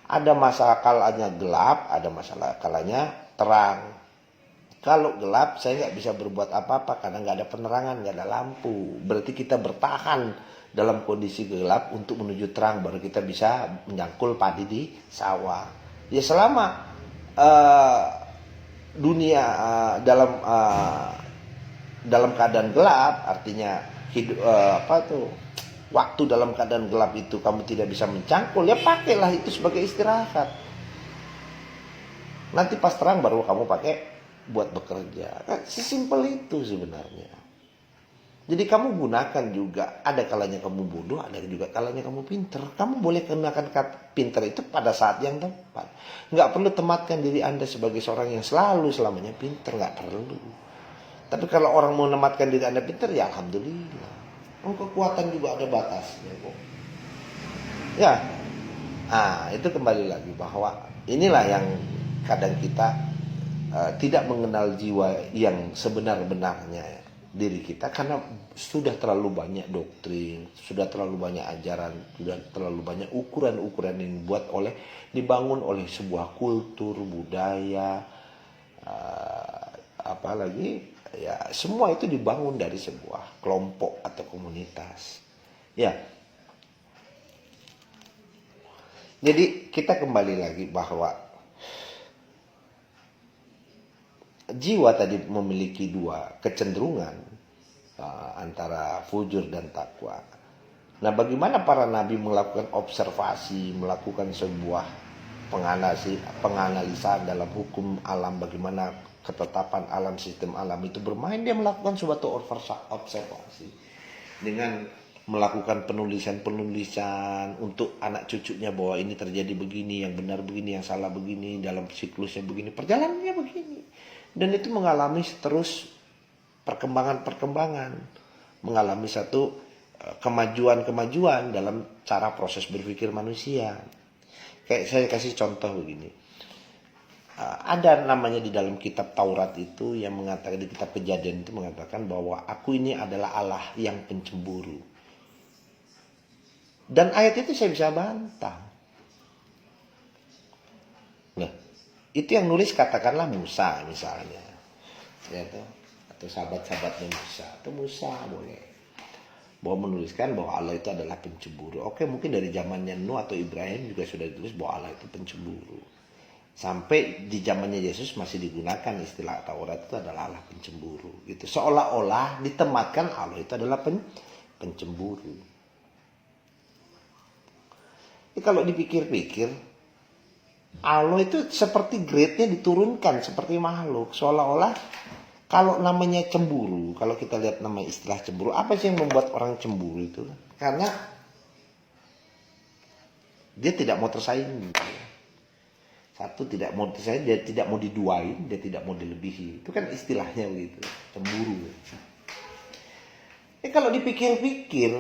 [SPEAKER 1] Ada masa kalanya gelap, ada masalah kalanya terang. Kalau gelap saya nggak bisa berbuat apa-apa karena nggak ada penerangan, nggak ada lampu. Berarti kita bertahan dalam kondisi gelap untuk menuju terang, baru kita bisa menyangkul padi di sawah. Ya selama dunia dalam keadaan gelap, artinya waktu dalam keadaan gelap itu kamu tidak bisa mencangkul, ya pakailah itu sebagai istirahat. Nanti pas terang baru kamu pakai buat bekerja. Kan sesimpel itu sebenarnya. Jadi kamu gunakan juga, ada kalanya kamu bodoh, ada juga kalanya kamu pinter. Kamu boleh gunakan kata pinter itu pada saat yang tepat. Nggak perlu tematkan diri Anda sebagai seorang yang selamanya pinter, nggak perlu. Tapi kalau orang mau menematkan diri Anda pinter, ya alhamdulillah. Kekuatan juga ada batasnya kok. Ya, itu kembali lagi bahwa inilah yang kadang kita tidak mengenal jiwa yang sebenar-benarnya diri kita, karena sudah terlalu banyak doktrin, sudah terlalu banyak ajaran, sudah terlalu banyak ukuran-ukuran yang dibangun oleh sebuah kultur, budaya, apalagi ya semua itu dibangun dari sebuah kelompok atau komunitas. Ya. Jadi kita kembali lagi bahwa jiwa tadi memiliki dua kecenderungan antara fujur dan takwa. Nah, bagaimana para nabi melakukan observasi, melakukan sebuah penganalisa dalam hukum alam, bagaimana ketetapan alam, sistem alam itu bermain. Dia melakukan suatu observasi dengan melakukan penulisan untuk anak cucunya bahwa ini terjadi begini, yang benar begini, yang salah begini, dalam siklusnya begini, perjalanannya begini. Dan itu mengalami terus perkembangan, mengalami satu kemajuan dalam cara proses berpikir manusia. Kayak saya kasih contoh begini. Ada namanya di dalam kitab Taurat itu yang mengatakan, di kitab Kejadian itu mengatakan bahwa aku ini adalah Allah yang pencemburu. Dan ayat itu saya bisa bantah. Nah, itu yang nulis katakanlah Musa misalnya, ya, atau sahabat-sahabatnya Musa, atau Musa boleh, bahwa menuliskan bahwa Allah itu adalah pencemburu. Oke, mungkin dari zamannya Nuh atau Ibrahim juga sudah ditulis bahwa Allah itu pencemburu. Sampai di zamannya Yesus masih digunakan istilah Taurat itu adalah Allah pencemburu. Gitu. Seolah-olah ditematkan Allah itu adalah pencemburu. Jadi kalau dipikir-pikir, Allah itu seperti grade-nya diturunkan seperti makhluk. Seolah-olah Kalau namanya cemburu, kalau kita lihat nama istilah cemburu, apa sih yang membuat orang cemburu itu? Karena dia tidak mau tersaingi. Satu, tidak mau tersaingi, dia tidak mau diduain, dia tidak mau dilebihi. Itu kan istilahnya begitu, cemburu. Kalau dipikir-pikir,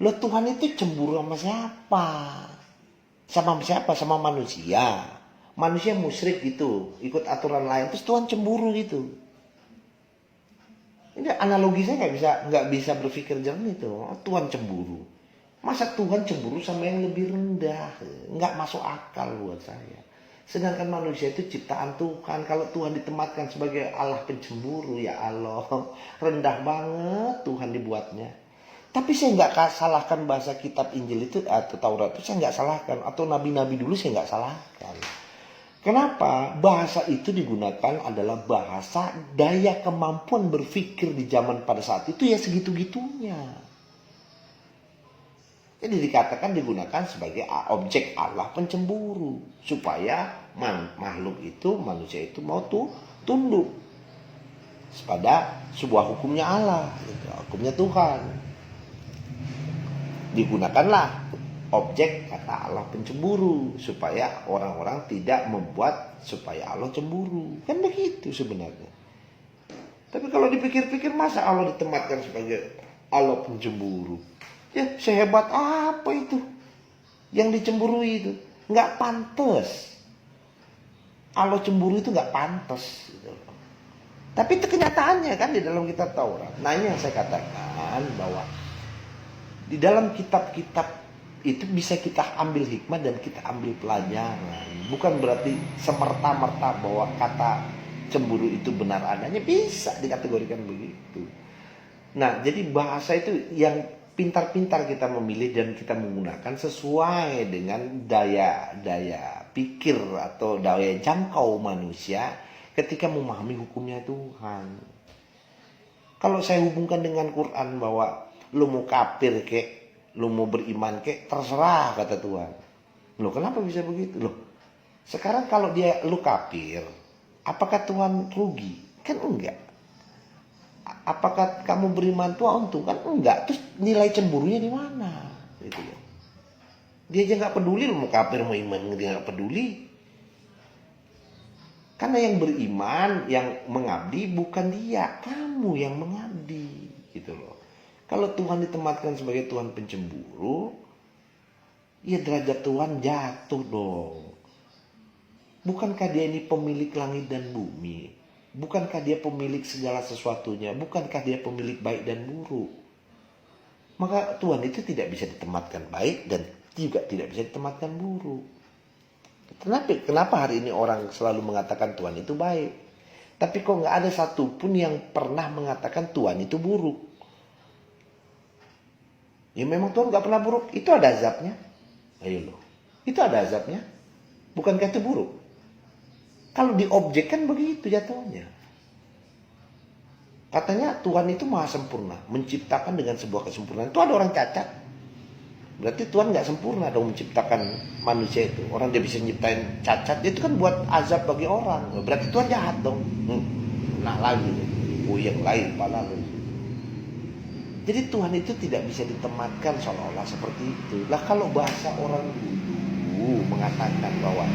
[SPEAKER 1] loh Tuhan itu cemburu sama siapa? Sama siapa? Sama manusia. Manusia musyrik gitu, ikut aturan lain, terus Tuhan cemburu gitu. Ini analogi saya nggak bisa berpikir jernih tuh. Tuhan cemburu. Masa Tuhan cemburu sama yang lebih rendah? Nggak masuk akal buat saya. Sedangkan manusia itu ciptaan Tuhan. Kalau Tuhan ditempatkan sebagai Allah pencemburu, ya Allah, rendah banget Tuhan dibuatnya. Tapi saya nggak salahkan bahasa kitab Injil itu atau Taurat itu, saya nggak salahkan. Atau nabi-nabi dulu saya nggak salahkan. Kenapa? Bahasa itu digunakan adalah bahasa daya kemampuan berpikir di zaman pada saat itu ya segitu-gitunya. Jadi dikatakan digunakan sebagai objek Allah pencemburu. Supaya makhluk itu, manusia itu mau tunduk pada sebuah hukumnya Allah, hukumnya Tuhan. Digunakanlah objek kata Allah pencemburu supaya orang-orang tidak membuat supaya Allah cemburu. Kan begitu sebenarnya. Tapi kalau dipikir-pikir, masa Allah ditempatkan sebagai Allah pencemburu? Ya sehebat apa itu yang dicemburui itu? Nggak pantas. Allah cemburu itu nggak pantas gitu. Tapi itu kenyataannya kan di dalam kitab Taurat. Nah ini yang saya katakan bahwa di dalam kitab-kitab itu bisa kita ambil hikmah dan kita ambil pelajaran. Bukan berarti semerta-merta bahwa kata cemburu itu benar adanya, bisa dikategorikan begitu. Nah, jadi bahasa itu yang pintar-pintar kita memilih dan kita menggunakan sesuai dengan daya pikir atau daya jangkau manusia ketika memahami hukumnya Tuhan. Kalau saya hubungkan dengan Quran bahwa lu mau kafir kek, lu mau beriman kek, terserah kata Tuhan. Loh kenapa bisa begitu? Loh sekarang kalau dia lu kafir, apakah Tuhan rugi? Kan enggak. Apakah kamu beriman Tuhan untung? Kan enggak. Terus nilai cemburunya di mana? Gitu ya. Dia aja nggak peduli lu mau kafir mau iman, dia nggak peduli. Karena yang beriman, yang mengabdi bukan dia, kamu yang mengabdi, gitu loh. Kalau Tuhan ditempatkan sebagai Tuhan pencemburu, ya derajat Tuhan jatuh dong. Bukankah dia ini pemilik langit dan bumi? Bukankah dia pemilik segala sesuatunya? Bukankah dia pemilik baik dan buruk? Maka Tuhan itu tidak bisa ditempatkan baik dan juga tidak bisa ditempatkan buruk. Kenapa hari ini orang selalu mengatakan Tuhan itu baik? Tapi kok nggak ada satupun yang pernah mengatakan Tuhan itu buruk? Ya memang Tuhan gak pernah buruk. Itu ada azabnya. Ayo loh. Itu ada azabnya. Bukankah itu buruk? Kalau diobjekkan begitu jatuhnya. Katanya Tuhan itu maha sempurna. Menciptakan dengan sebuah kesempurnaan. Itu ada orang cacat. Berarti Tuhan gak sempurna dong menciptakan manusia itu. Orang dia bisa nyiptain cacat. Itu kan buat azab bagi orang. Berarti Tuhan jahat dong. Nah lagi. Yang lain pala lu. Jadi Tuhan itu tidak bisa ditempatkan seolah-olah seperti itu. Lah kalau bahasa orang dulu mengatakan bahwa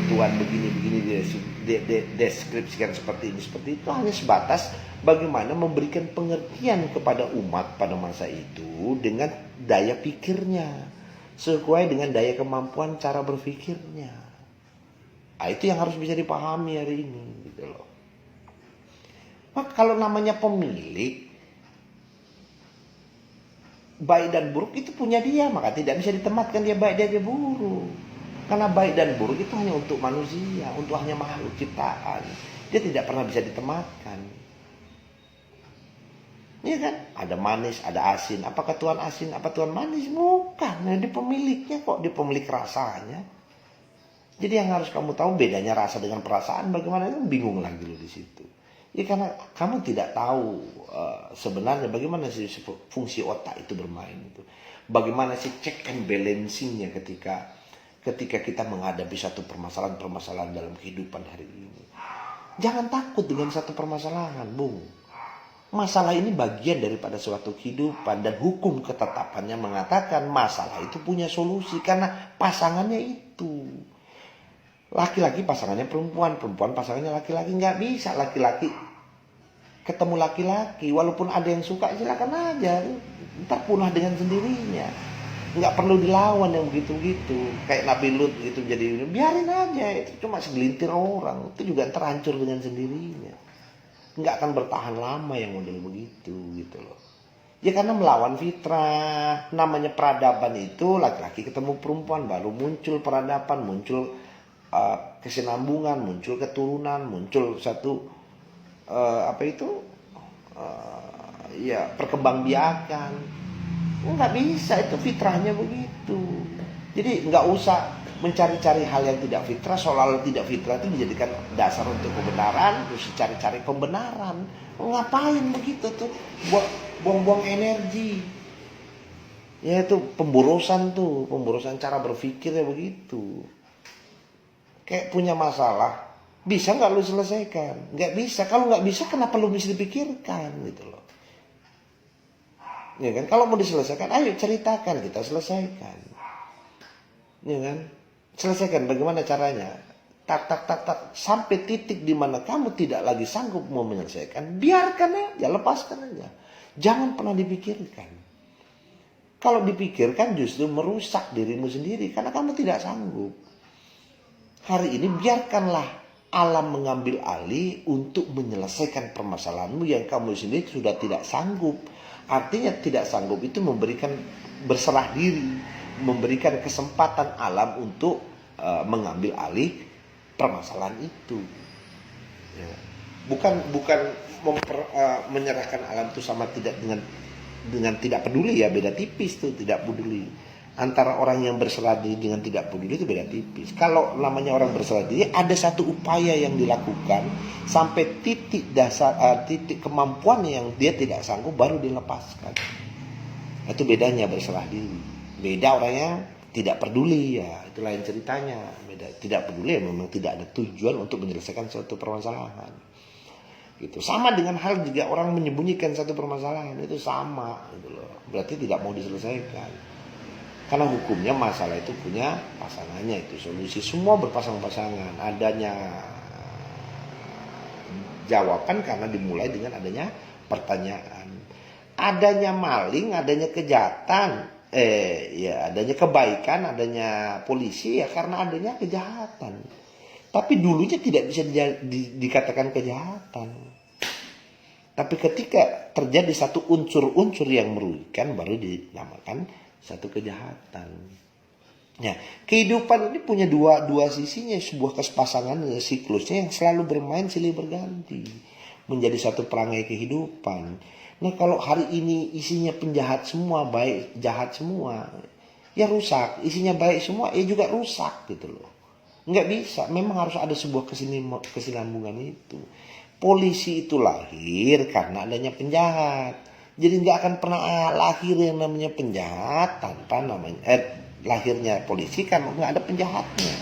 [SPEAKER 1] Tuhan begini-begini deskripsikan seperti ini, seperti itu, hanya sebatas bagaimana memberikan pengertian kepada umat pada masa itu dengan daya pikirnya, sesuai dengan daya kemampuan cara berpikirnya. Nah, itu yang harus bisa dipahami hari ini, gitu loh. Maka kalau namanya pemilik, baik dan buruk itu punya dia, maka tidak bisa ditempatkan dia baik dia buruk. Karena baik dan buruk itu hanya untuk manusia, untuk hanya makhluk ciptaan. Dia tidak pernah bisa ditempatkan. Iya kan? Ada manis, ada asin. Apakah Tuhan asin? Apa Tuhan manis? Bukan. Nah, dia pemiliknya kok, dia pemilik rasanya. Jadi yang harus kamu tahu bedanya rasa dengan perasaan. Bagaimana itu bingung lagi lo di situ. Ya karena kamu tidak tahu sebenarnya bagaimana sih fungsi otak itu bermain itu. Bagaimana sih check and balancingnya ketika kita menghadapi satu permasalahan dalam kehidupan hari ini. Jangan takut dengan satu permasalahan, Bung. Masalah ini bagian daripada suatu kehidupan, dan hukum ketetapannya mengatakan masalah itu punya solusi karena pasangannya itu. Laki-laki pasangannya perempuan, perempuan pasangannya laki-laki. Nggak bisa laki-laki ketemu laki-laki, walaupun ada yang suka silakan aja, ntar punah dengan sendirinya. Nggak perlu dilawan yang begitu-gitu, kayak Nabi Lut gitu, jadi biarin aja, itu cuma segelintir orang, itu juga ntar hancur dengan sendirinya. Nggak akan bertahan lama yang model begitu gitu loh. Ya karena melawan fitrah. Namanya peradaban itu laki-laki ketemu perempuan, baru muncul peradaban, muncul kesinambungan, muncul keturunan, muncul satu ya perkembangbiakan. Nggak bisa, itu fitrahnya begitu. Jadi nggak usah mencari-cari hal yang tidak fitrah, soal tidak fitrah itu dijadikan dasar untuk kebenaran, terus cari-cari pembenaran. Ngapain begitu tuh? Buang-buang energi. Ya itu pemborosan tuh, pemborosan cara berpikirnya begitu. Kayak punya masalah, bisa nggak lu selesaikan? Nggak bisa. Kalau nggak bisa, kenapa lu mesti dipikirkan gitu loh? Ya kan? Kalau mau diselesaikan, ayo ceritakan, kita selesaikan. Ya kan? Selesaikan bagaimana caranya. Tak sampai titik di mana kamu tidak lagi sanggup mau menyelesaikan, biarkan aja, lepaskan aja. Jangan pernah dipikirkan. Kalau dipikirkan justru merusak dirimu sendiri karena kamu tidak sanggup. Hari ini biarkanlah alam mengambil alih untuk menyelesaikan permasalahanmu yang kamu sendiri sudah tidak sanggup. Artinya tidak sanggup itu memberikan berserah diri, memberikan kesempatan alam untuk mengambil alih permasalahan itu. Ya. Bukan menyerahkan alam itu sama tidak dengan tidak peduli, ya beda tipis tuh, tidak peduli. Antara orang yang berserah diri dengan tidak peduli itu beda tipis. Kalau namanya orang berserah diri, ada satu upaya yang dilakukan sampai titik dasar, titik kemampuan yang dia tidak sanggup baru dilepaskan. Itu bedanya berserah diri. Beda orang yang tidak peduli, ya itu lain ceritanya. Beda. Tidak peduli ya memang tidak ada tujuan untuk menyelesaikan suatu permasalahan. Gitu. Sama dengan hal juga orang menyembunyikan satu permasalahan, itu sama gitu loh. Berarti tidak mau diselesaikan. Karena hukumnya masalah itu punya pasangannya, itu solusi. Semua berpasang-pasangan. Adanya jawaban karena dimulai dengan adanya pertanyaan. Adanya maling, adanya kejahatan, adanya kebaikan, adanya polisi ya karena adanya kejahatan. Tapi dulunya tidak bisa dikatakan kejahatan. Tapi ketika terjadi satu unsur-unsur yang merugikan baru dinamakan satu kejahatan. Nah, kehidupan ini punya dua sisinya, sebuah kesepasangan siklusnya yang selalu bermain silih berganti menjadi satu perangai kehidupan. Nah, kalau hari ini isinya penjahat semua, baik jahat semua, ya rusak. Isinya baik semua, ya juga rusak gitu loh. Nggak bisa, memang harus ada sebuah kesinambungan itu. Polisi itu lahir karena adanya penjahat. Jadi nggak akan pernah lahir yang namanya penjahat tanpa namanya lahirnya polisi kan nggak ada penjahatnya.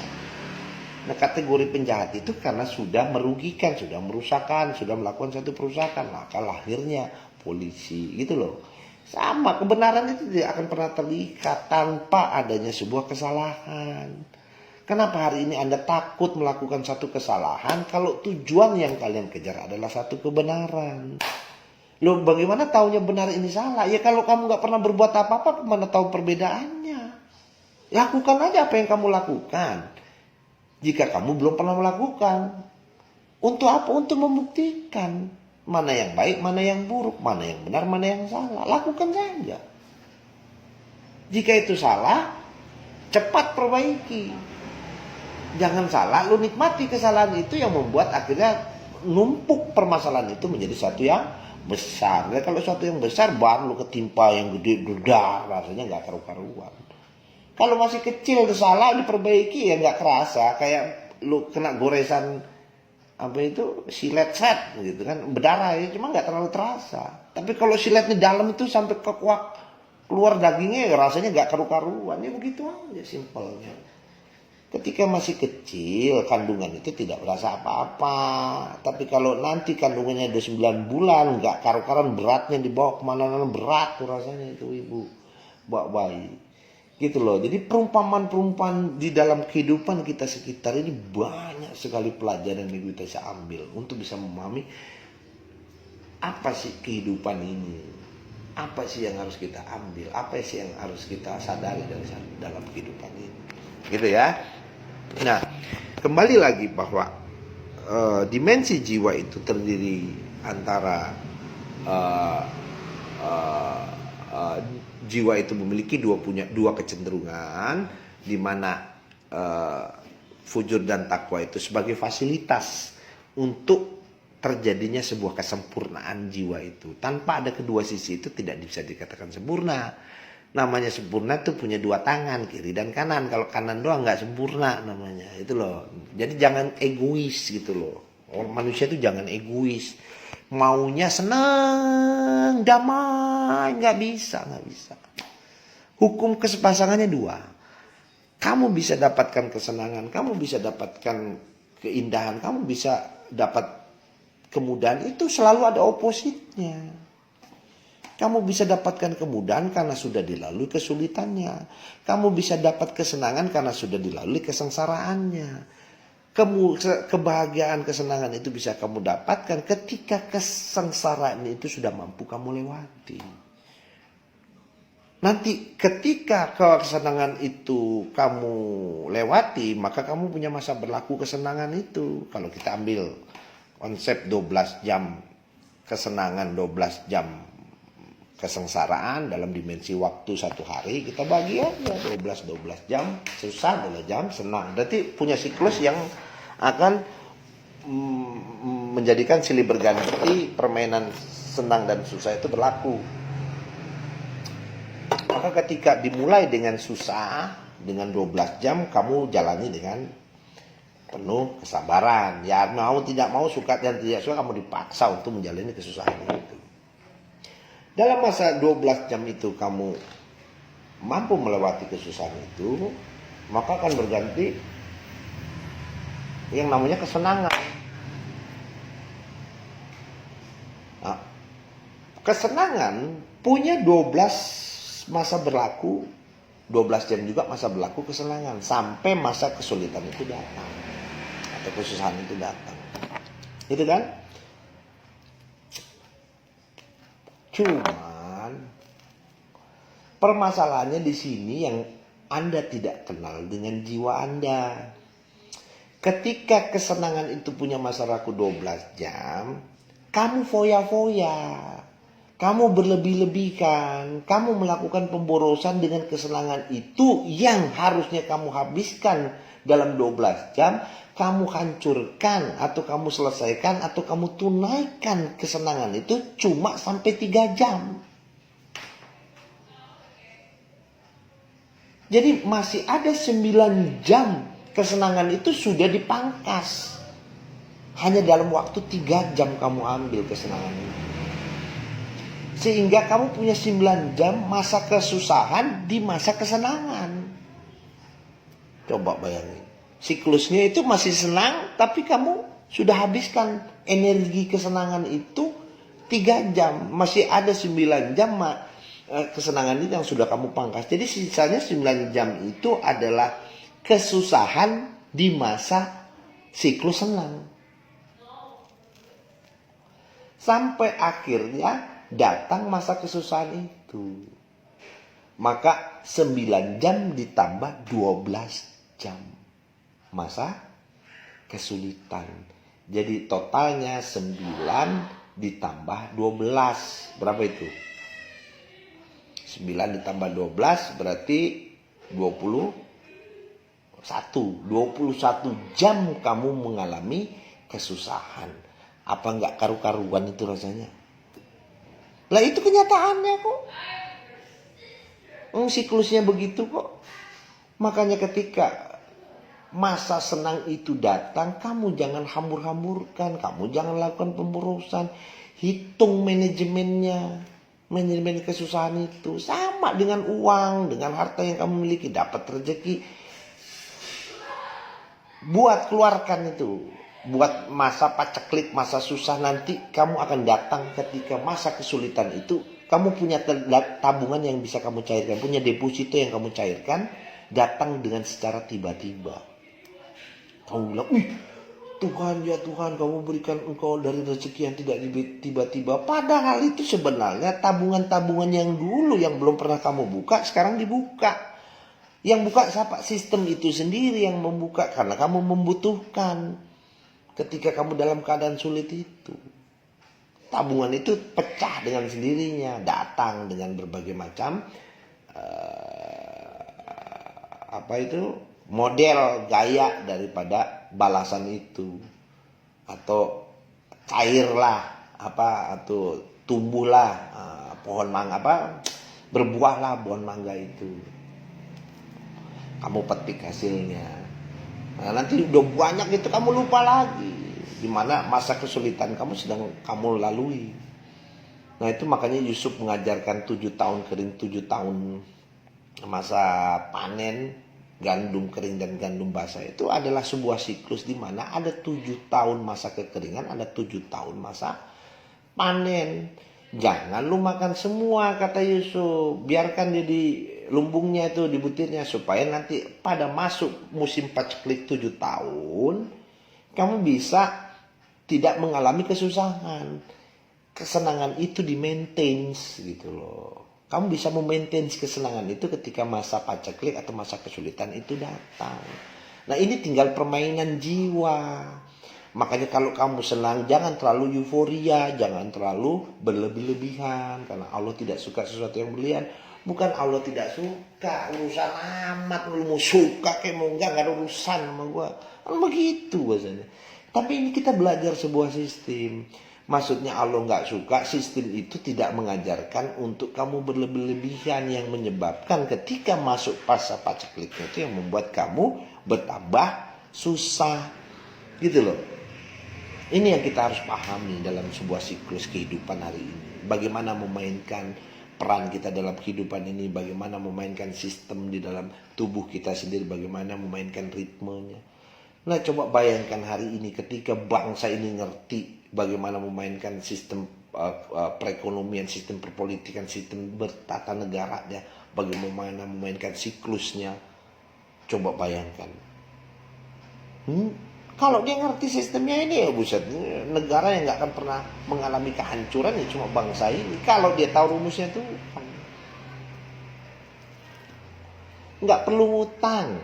[SPEAKER 1] Nah, kategori penjahat itu karena sudah merugikan, sudah merusakkan, sudah melakukan satu perusakan, maka lahirnya polisi gitu loh. Sama, kebenaran itu tidak akan pernah terlihat tanpa adanya sebuah kesalahan. Kenapa hari ini Anda takut melakukan satu kesalahan kalau tujuan yang kalian kejar adalah satu kebenaran? Loh, bagaimana taunya benar ini salah? Ya kalau kamu nggak pernah berbuat apa-apa, mana tahu perbedaannya? Lakukan aja apa yang kamu lakukan. Jika kamu belum pernah melakukan, untuk apa? Untuk membuktikan mana yang baik, mana yang buruk, mana yang benar, mana yang salah. Lakukan saja. Jika itu salah, cepat perbaiki. Jangan salah, lu nikmati kesalahan itu yang membuat akhirnya numpuk permasalahan itu menjadi satu yang besar. Dan kalau suatu yang besar baru lu ketimpa yang gede, dudah, rasanya nggak karu-karuan. Kalau masih kecil salah diperbaiki ya nggak kerasa, kayak lu kena goresan apa itu silet set gitu kan, berdarah ya, cuma nggak terlalu terasa. Tapi kalau siletnya dalam itu sampai ke keluar dagingnya ya rasanya nggak karu-karuan, ya begitu aja simpelnya. Ketika masih kecil, kandungan itu tidak berasa apa-apa. Tapi kalau nanti kandungannya udah 9 bulan, nggak karu-karuan, beratnya dibawa kemana-mana, berat tuh rasanya itu ibu bawa bayi. Gitu loh. Jadi perumpamaan-perumpamaan di dalam kehidupan kita sekitar ini banyak sekali pelajaran yang kita bisa ambil untuk bisa memahami apa sih kehidupan ini. Apa sih yang harus kita ambil, apa sih yang harus kita sadari dari dalam kehidupan ini. Gitu ya. Nah, kembali lagi bahwa dimensi jiwa itu terdiri antara jiwa itu memiliki dua kecenderungan, di mana fujur dan takwa itu sebagai fasilitas untuk terjadinya sebuah kesempurnaan jiwa itu. Tanpa ada kedua sisi itu tidak bisa dikatakan sempurna. Namanya sempurna tuh punya dua tangan, kiri dan kanan. Kalau kanan doang nggak sempurna namanya. Itu loh. Jadi jangan egois gitu loh. Manusia tuh jangan egois. Maunya senang, damai, nggak bisa. Hukum kesepasangannya dua. Kamu bisa dapatkan kesenangan, kamu bisa dapatkan keindahan, kamu bisa dapat kemudahan, itu selalu ada opositnya. Kamu bisa dapatkan kemudahan karena sudah dilalui kesulitannya. Kamu bisa dapat kesenangan karena sudah dilalui kesengsaraannya. Kebahagiaan, kesenangan itu bisa kamu dapatkan ketika kesengsaraan itu sudah mampu kamu lewati. Nanti ketika kesenangan itu kamu lewati, maka kamu punya masa berlaku kesenangan itu. Kalau kita ambil konsep 12 jam kesenangan, 12 jam kesengsaraan dalam dimensi waktu satu hari, kita bagi aja 12 jam, susah 12 jam, senang. Berarti punya siklus yang akan menjadikan silih berganti permainan senang dan susah itu berlaku. Maka ketika dimulai dengan susah, dengan 12 jam kamu jalani dengan penuh kesabaran. Ya mau tidak mau, suka dan tidak suka, kamu dipaksa untuk menjalani kesusahan itu. Dalam masa 12 jam itu kamu mampu melewati kesusahan itu, maka akan berganti yang namanya kesenangan. Nah, kesenangan punya 12 masa berlaku, 12 jam juga masa berlaku kesenangan, sampai masa kesulitan itu datang atau kesusahan itu datang. Itu kan? Cuman permasalahannya di sini yang Anda tidak kenal dengan jiwa Anda. Ketika kesenangan itu punya masa berlaku 12 jam, kamu foya-foya, kamu berlebih-lebihkan, kamu melakukan pemborosan dengan kesenangan itu yang harusnya kamu habiskan dalam 12 jam, kamu hancurkan atau kamu selesaikan atau kamu tunaikan kesenangan itu cuma sampai 3 jam. Jadi masih ada 9 jam kesenangan itu sudah dipangkas. Hanya dalam waktu 3 jam kamu ambil kesenangan itu. Sehingga kamu punya 9 jam masa kesusahan di masa kesenangan. Coba bayangin. Siklusnya itu masih senang, tapi kamu sudah habiskan energi kesenangan itu 3 jam. Masih ada 9 jam kesenangan itu yang sudah kamu pangkas. Jadi sisanya 9 jam itu adalah kesusahan di masa siklus senang. Sampai akhirnya datang masa kesusahan itu. Maka 9 jam ditambah 12 jam. Masa kesulitan. Jadi totalnya 9 ditambah 12. Berapa itu? 9 ditambah 12 berarti 21 jam kamu mengalami kesusahan. Apa enggak karu-karuan itu rasanya? Lah itu kenyataannya kok. Siklusnya begitu kok. Makanya ketika masa senang itu datang, kamu jangan hambur-hamburkan, kamu jangan lakukan pemborosan, hitung manajemennya, manajemen kesusahan itu sama dengan uang, dengan harta yang kamu miliki, dapat rezeki. Buat keluarkan itu. Buat masa paceklik, masa susah nanti kamu akan datang ketika masa kesulitan itu. Kamu punya tabungan yang bisa kamu cairkan. Punya deposito yang kamu cairkan. Datang dengan secara tiba-tiba. Kamu bilang, Tuhan ya Tuhan, kamu berikan engkau dari rezeki yang tidak tiba-tiba. Padahal itu sebenarnya tabungan-tabungan yang dulu yang belum pernah kamu buka sekarang dibuka. Yang buka siapa? Sistem itu sendiri yang membuka karena kamu membutuhkan ketika kamu dalam keadaan sulit itu. Tabungan itu pecah dengan sendirinya, datang dengan berbagai macam model gaya daripada balasan itu, atau cairlah atau tumbuhlah pohon mangga berbuahlah pohon mangga itu, kamu petik hasilnya. Nah, nanti udah banyak itu kamu lupa lagi gimana masa kesulitan kamu sedang kamu lalui. Nah itu makanya Yusuf mengajarkan 7 tahun kering, 7 tahun masa panen gandum kering dan gandum basah. Itu adalah sebuah siklus di mana ada 7 tahun masa kekeringan, ada 7 tahun masa panen. Jangan lu makan semua, kata Yusuf. Biarkan dia di lumbungnya itu, di butirnya, supaya nanti pada masuk musim paceklik 7 tahun kamu bisa tidak mengalami kesusahan. Kesenangan itu di-maintain gitu loh. Kamu bisa memaintain kesenangan itu ketika masa paceklik atau masa kesulitan itu datang. Nah ini tinggal permainan jiwa. Makanya kalau kamu senang jangan terlalu euforia, jangan terlalu berlebih-lebihan. Karena Allah tidak suka sesuatu yang berlebihan. Bukan Allah tidak suka, urusan amat. Lu mau suka kayak mau enggak ada urusan sama gue. Kan begitu bahasanya. Tapi ini kita belajar sebuah sistem. Maksudnya Allah nggak suka, sistem itu tidak mengajarkan untuk kamu berlebih-lebihan yang menyebabkan ketika masuk fase pacekliknya itu yang membuat kamu bertambah susah. Gitu loh. Ini yang kita harus pahami dalam sebuah siklus kehidupan hari ini. Bagaimana memainkan peran kita dalam kehidupan ini, bagaimana memainkan sistem di dalam tubuh kita sendiri, bagaimana memainkan ritmenya. Nah coba bayangkan hari ini ketika bangsa ini ngerti bagaimana memainkan sistem perekonomian, sistem perpolitikan, sistem bertata negaranya, bagaimana memainkan siklusnya. Coba bayangkan. Kalau dia ngerti sistemnya ini ya buset, negara yang gak akan pernah mengalami kehancuran ya cuma bangsa ini. Kalau dia tahu rumusnya tuh gak perlu ngutang.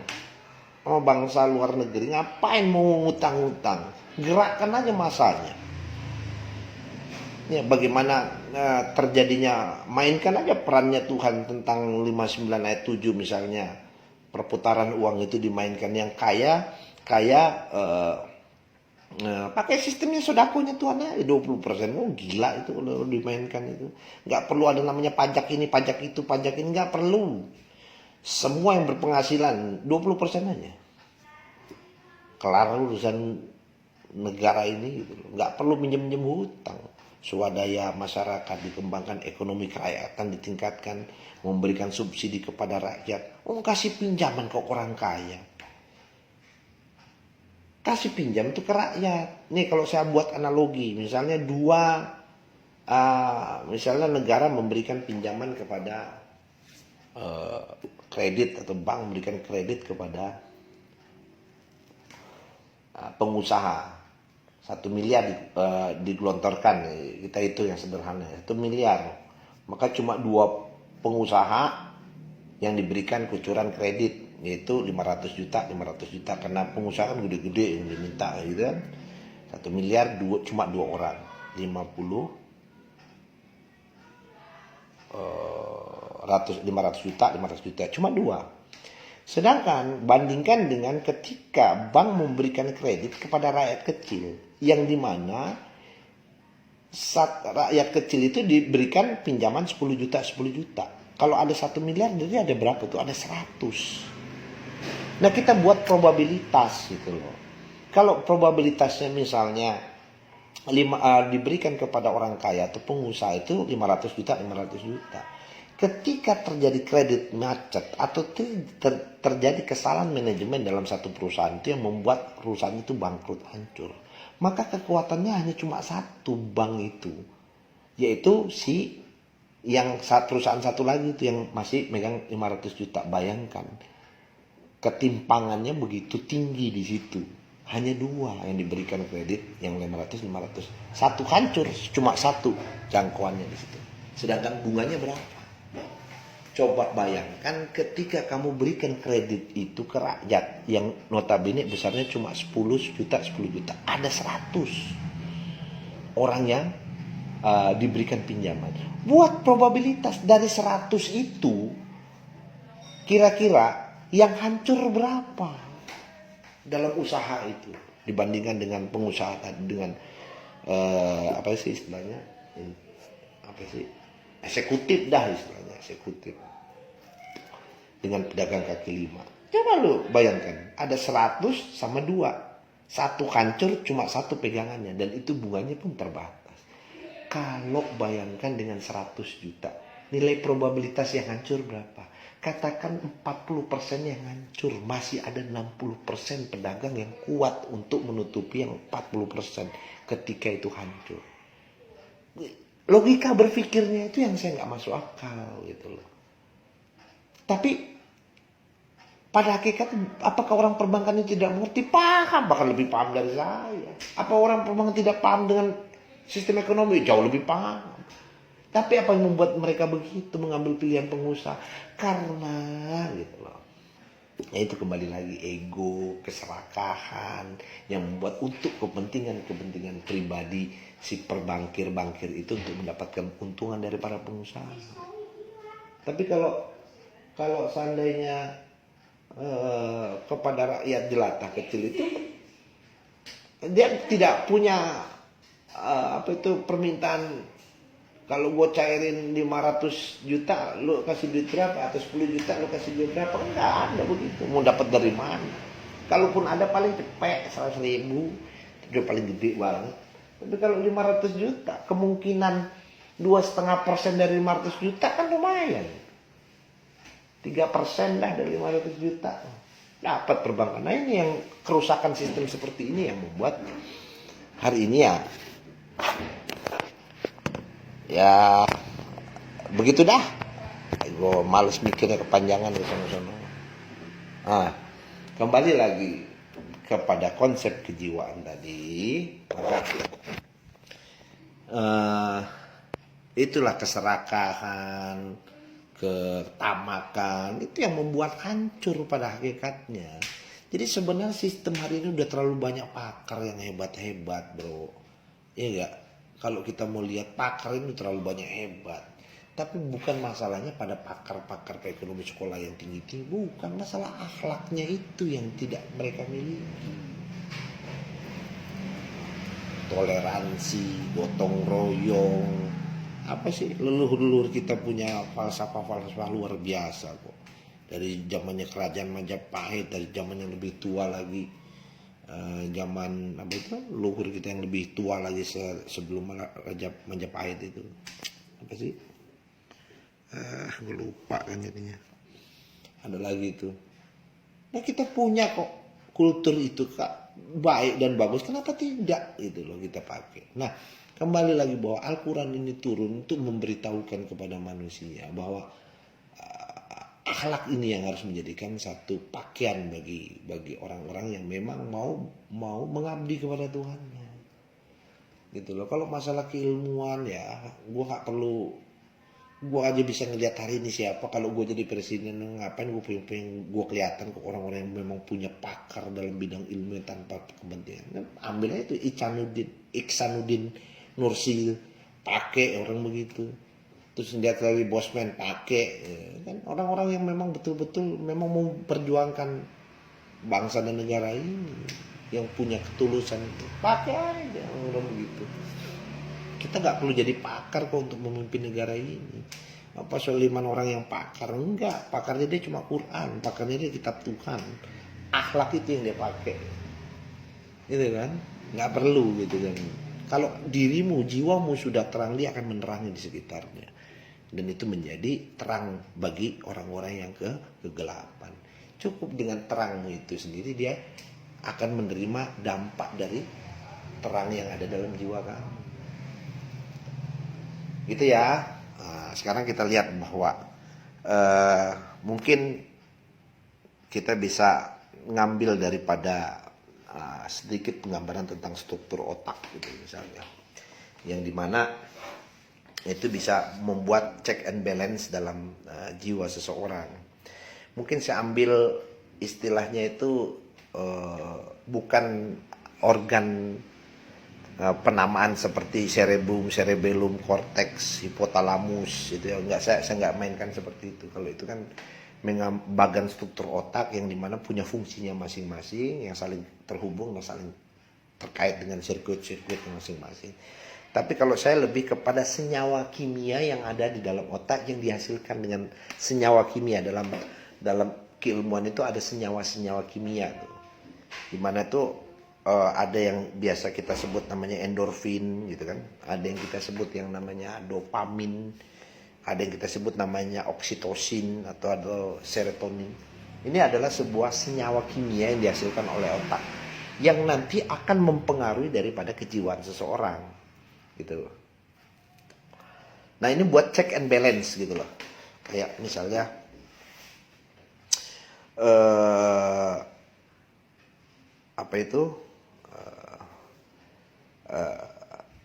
[SPEAKER 1] Oh, bangsa luar negeri ngapain mau ngutang-ngutang? Gerakkan aja masanya. Ya, bagaimana terjadinya, mainkan aja perannya Tuhan tentang 59 ayat 7 misalnya. Perputaran uang itu dimainkan, yang kaya pakai sistemnya sodakonya Tuhan aja 20%. Oh gila itu kalau dimainkan itu. Nggak perlu ada namanya pajak ini, pajak itu, pajak ini, nggak perlu. Semua yang berpenghasilan 20% aja. Kelar urusan negara ini gitu. Nggak perlu minjem-minjem hutang. Swadaya masyarakat dikembangkan, ekonomi kerakyatan ditingkatkan, memberikan subsidi kepada rakyat. Oh kasih pinjaman ke orang kaya. Kasih pinjam itu ke rakyat. Nih kalau saya buat analogi, misalnya misalnya negara memberikan pinjaman kepada kredit, atau bank memberikan kredit kepada pengusaha 1 miliar digelontorkan, kita itu yang sederhana 1 miliar, maka cuma 2 pengusaha yang diberikan kucuran kredit, yaitu 500 juta karena pengusaha kan gede-gede yang diminta gitu kan. 1 miliar cuma 2 orang, 500 juta cuma 2. Sedangkan bandingkan dengan ketika bank memberikan kredit kepada rakyat kecil, yang dimana rakyat kecil itu diberikan pinjaman 10 juta. Kalau ada 1 miliar, jadi ada berapa tuh? Ada 100. Nah kita buat probabilitas gitu loh. Kalau probabilitasnya misalnya diberikan kepada orang kaya atau pengusaha itu 500 juta. ketika terjadi kredit macet atau terjadi kesalahan manajemen dalam satu perusahaan itu yang membuat perusahaan itu bangkrut, hancur, maka kekuatannya hanya cuma satu bank itu, yaitu si yang perusahaan satu lagi itu yang masih megang 500 juta. Bayangkan ketimpangannya begitu tinggi di situ. Hanya dua yang diberikan kredit, yang 500. Satu hancur, cuma satu jangkauannya di situ. Sedangkan bunganya berapa? Coba bayangkan ketika kamu berikan kredit itu ke rakyat yang notabene besarnya cuma 10 juta. Ada 100 orang yang diberikan pinjaman. Buat probabilitas dari 100 itu, kira-kira yang hancur berapa dalam usaha itu dibandingkan dengan pengusaha dengan apa sih istilahnya, eksekutif dengan pedagang kaki lima. Coba lu bayangkan, ada 100 sama 2, satu hancur cuma satu pegangannya, dan itu bunganya pun terbatas. Kalau bayangkan dengan 100 juta, nilai probabilitas yang hancur berapa? Katakan 40% yang hancur, masih ada 60% pedagang yang kuat untuk menutupi yang 40% ketika itu hancur. Logika berpikirnya itu yang saya nggak masuk akal gitu loh. Tapi pada hakikat, apakah orang perbankan ini tidak mengerti? Paham, bahkan lebih paham dari saya. Apa orang perbankan tidak paham dengan sistem ekonomi? Jauh lebih paham. Tapi apa yang membuat mereka begitu mengambil pilihan pengusaha? Karena gitu loh. Ya itu kembali lagi ego, keserakahan yang membuat untuk kepentingan pribadi si perbangkir itu untuk mendapatkan keuntungan dari para pengusaha. Tapi kalau seandainya kepada rakyat jelata kecil itu, dia tidak punya permintaan. Kalau gue cairin 500 juta, lu kasih duit berapa? Atau 10 juta, lu kasih duit berapa? Enggak ada begitu. Mau dapat dari mana? Kalaupun ada paling cepet, 100.000. Itu paling gede banget. Tapi kalau 500 juta, kemungkinan 2,5% dari 500 juta kan lumayan. 3% dah dari 500 juta. Dapat perbankan. Nah ini yang kerusakan sistem seperti ini yang membuat hari ini ya begitu dah. Gue males mikirnya kepanjangan ke sana-sana. Nah, kembali lagi kepada konsep kejiwaan tadi. Maka itulah keserakahan, ketamakan, itu yang membuat hancur pada hakikatnya. Jadi sebenarnya sistem hari ini udah terlalu banyak pakar yang hebat-hebat, bro. Iya gak? Kalau kita mau lihat pakar ini terlalu banyak hebat. Tapi bukan masalahnya pada pakar-pakar ekonomi sekolah yang tinggi-tinggi. Bukan, masalah akhlaknya itu yang tidak mereka miliki. Toleransi, gotong royong. Apa sih, leluhur-leluhur kita punya falsafah luar biasa kok. Dari zamannya kerajaan Majapahit, dari zaman yang lebih tua lagi. Zaman leluhur kita yang lebih tua lagi sebelum Raja Majapahit itu. Apa sih? Gue lupa kan jadinya. Ada lagi itu. Nah kita punya kok kultur itu kak, baik dan bagus. Kenapa tidak itu loh kita pakai. Nah kembali lagi bahwa Al-Quran ini turun untuk memberitahukan kepada manusia bahwa akhlak ini yang harus menjadikan satu pakaian bagi orang-orang yang memang mau mengabdi kepada Tuhannya. Gitu loh. Kalau masalah keilmuan ya, gue nggak perlu. Gue aja bisa ngeliat hari ini siapa. Kalau gue jadi presiden, ngapain gue pengen gue kelihatan ke orang-orang yang memang punya pakar dalam bidang ilmu tanpa kepentingan. Ambil aja itu Iksanuddin Nursil, pakai orang begitu. Terus lihat lagi Bosman pakai, kan orang-orang yang memang betul-betul memang mau perjuangkan bangsa dan negara ini, yang punya ketulusan itu, pakai aja orang begitu. Kita nggak perlu jadi pakar kok untuk memimpin negara ini. Apa Sulaiman orang yang pakar? Enggak, pakarnya dia cuma Quran, pakarnya dia kitab Tuhan. Akhlak itu yang dia pakai, gitu kan? Nggak perlu gitu kan. Kalau dirimu, jiwamu sudah terang, dia akan menerangi di sekitarnya. dan itu menjadi terang bagi orang-orang yang kegelapan. Cukup dengan terang itu sendiri dia akan menerima dampak dari terang yang ada dalam jiwa kamu. Gitu ya. Nah, sekarang kita lihat bahwa mungkin kita bisa ngambil daripada sedikit penggambaran tentang struktur otak gitu misalnya, yang dimana itu bisa membuat check and balance dalam jiwa seseorang. Mungkin saya ambil istilahnya itu bukan organ penamaan seperti cerebellum, cortex, hipotalamus itu ya, enggak, saya nggak mainkan seperti itu. Kalau itu kan bagian struktur otak yang dimana punya fungsinya masing-masing, yang saling terhubung, yang saling terkait dengan sirkuit-sirkuit masing-masing. Tapi kalau saya lebih kepada senyawa kimia yang ada di dalam otak yang dihasilkan dengan senyawa kimia. Dalam keilmuan itu ada senyawa-senyawa kimia tuh. Dimana tuh ada yang biasa kita sebut namanya endorfin gitu kan. Ada yang kita sebut yang namanya dopamin. Ada yang kita sebut namanya oksitosin atau serotonin. Ini adalah sebuah senyawa kimia yang dihasilkan oleh otak, yang nanti akan mempengaruhi daripada kejiwaan seseorang gitu loh. Nah ini buat check and balance gitu loh. Kayak misalnya apa itu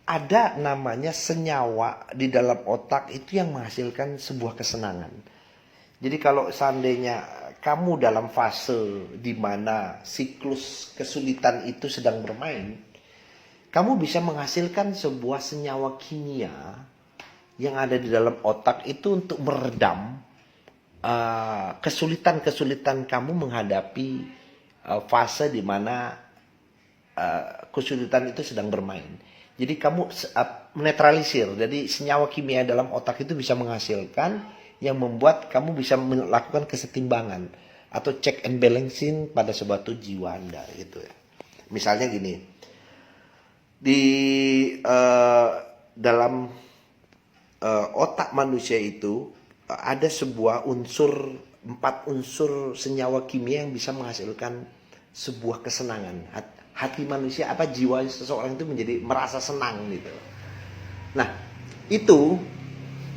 [SPEAKER 1] ada namanya senyawa di dalam otak itu yang menghasilkan sebuah kesenangan. Jadi kalau seandainya kamu dalam fase di mana siklus kesulitan itu sedang bermain, kamu bisa menghasilkan sebuah senyawa kimia yang ada di dalam otak itu untuk meredam kesulitan-kesulitan kamu menghadapi fase di mana kesulitan itu sedang bermain. Jadi kamu menetralisir. Jadi senyawa kimia dalam otak itu bisa menghasilkan yang membuat kamu bisa melakukan kesetimbangan atau check and balancing pada suatu jiwa Anda gitu ya. Misalnya gini, di dalam otak manusia itu ada sebuah empat unsur senyawa kimia yang bisa menghasilkan sebuah kesenangan. Hati manusia, jiwa seseorang itu menjadi merasa senang gitu. Nah, itu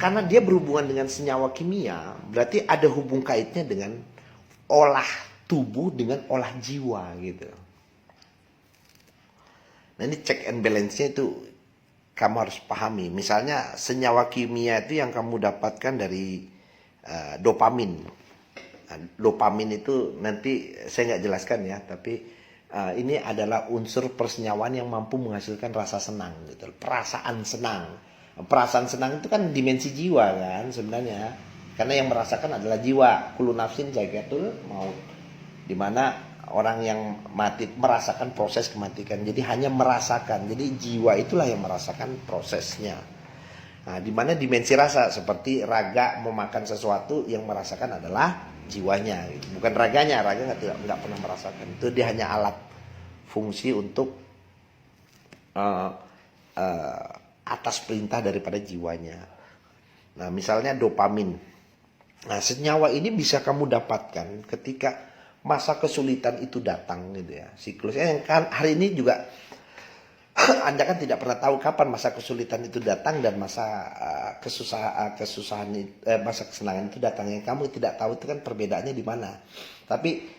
[SPEAKER 1] karena dia berhubungan dengan senyawa kimia, berarti ada hubung kaitnya dengan olah tubuh dengan olah jiwa gitu. Nah, ini check and balance-nya itu kamu harus pahami. Misalnya senyawa kimia itu yang kamu dapatkan dari dopamin. Nah, dopamin itu nanti saya nggak jelaskan ya, tapi ini adalah unsur persenyawaan yang mampu menghasilkan rasa senang gitu. Perasaan senang. Perasaan senang itu kan dimensi jiwa kan sebenarnya. Karena yang merasakan adalah jiwa. Kullu nafsin zaiqatul maut. Dimana orang yang mati merasakan proses kematian. Jadi hanya merasakan. Jadi jiwa itulah yang merasakan prosesnya. Nah, dimana dimensi rasa seperti raga memakan sesuatu, yang merasakan adalah jiwanya, bukan raganya. Raga nggak pernah merasakan. Itu dia hanya alat fungsi untuk atas perintah daripada jiwanya. Nah, misalnya dopamin. Nah, senyawa ini bisa kamu dapatkan ketika masa kesulitan itu datang gitu ya. Siklusnya kan hari ini juga Anda kan tidak pernah tahu kapan masa kesulitan itu datang dan masa masa kesenangan itu datang. Yang kamu tidak tahu itu kan perbedaannya di mana. Tapi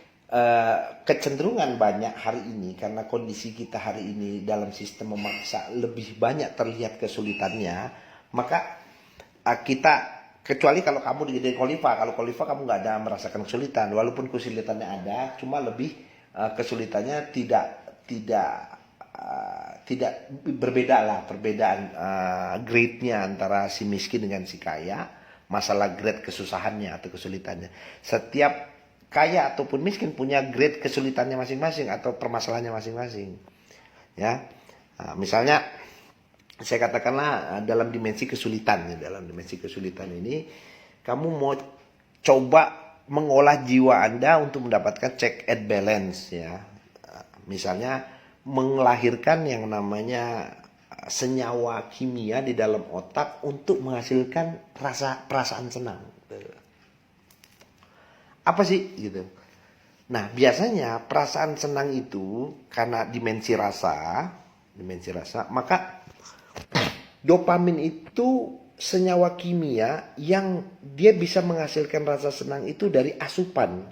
[SPEAKER 1] kecenderungan banyak hari ini karena kondisi kita hari ini dalam sistem memaksa lebih banyak terlihat kesulitannya, maka kita, kecuali kalau kamu di Khalifa, kalau Khalifa kamu nggak ada merasakan kesulitan, walaupun kesulitannya ada, cuma lebih kesulitannya tidak berbeda lah, perbedaan grade-nya antara si miskin dengan si kaya, masalah grade kesusahannya atau kesulitannya. Setiap kaya ataupun miskin punya grade kesulitannya masing-masing atau permasalahannya masing-masing. Ya, nah, misalnya saya katakanlah dalam dimensi kesulitan ini, kamu mau coba mengolah jiwa Anda untuk mendapatkan check and balance ya. Misalnya melahirkan yang namanya senyawa kimia di dalam otak untuk menghasilkan perasaan senang. Apa sih gitu? Nah, biasanya perasaan senang itu karena dimensi rasa, maka dopamin itu senyawa kimia yang dia bisa menghasilkan rasa senang itu dari asupan.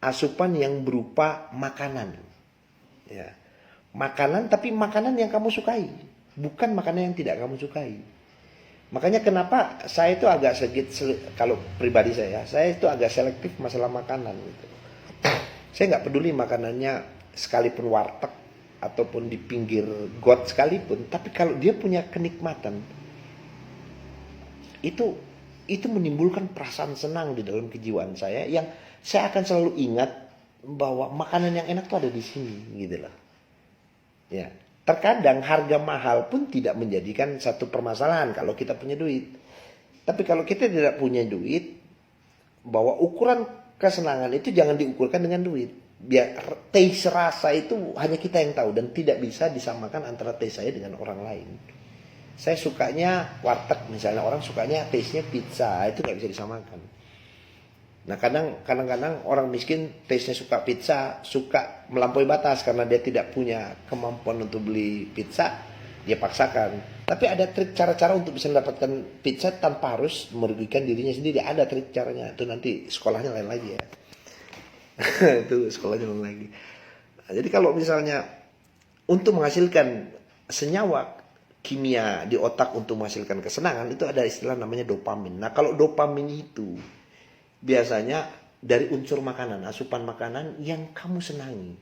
[SPEAKER 1] Asupan yang berupa makanan. Ya. Makanan, tapi makanan yang kamu sukai, bukan makanan yang tidak kamu sukai. Makanya kenapa saya itu agak kalau pribadi saya itu agak selektif masalah makanan gitu. Saya nggak peduli makanannya sekalipun warteg ataupun di pinggir got sekalipun, tapi kalau dia punya kenikmatan, itu menimbulkan perasaan senang di dalam kejiwaan saya, yang saya akan selalu ingat bahwa makanan yang enak tuh ada di sini gitu loh. Ya, terkadang harga mahal pun tidak menjadikan satu permasalahan kalau kita punya duit. Tapi kalau kita tidak punya duit, bahwa ukuran kesenangan itu jangan diukurkan dengan duit. Biar taste rasa itu hanya kita yang tahu dan tidak bisa disamakan antara taste saya dengan orang lain. Saya sukanya warteg misalnya, orang sukanya taste-nya pizza, itu nggak bisa disamakan. Nah kadang-kadang orang miskin taste-nya suka pizza, suka melampaui batas karena dia tidak punya kemampuan untuk beli pizza, dia paksakan. Tapi ada trik cara-cara untuk bisa mendapatkan pizza tanpa harus merugikan dirinya sendiri. Ada trik caranya, itu nanti sekolahnya lain lagi ya. Itu sekolahnya lain lagi. Nah, jadi kalau misalnya untuk menghasilkan senyawa kimia di otak untuk menghasilkan kesenangan, itu ada istilah namanya dopamin. Nah kalau dopamin itu biasanya dari unsur makanan, asupan makanan yang kamu senangi.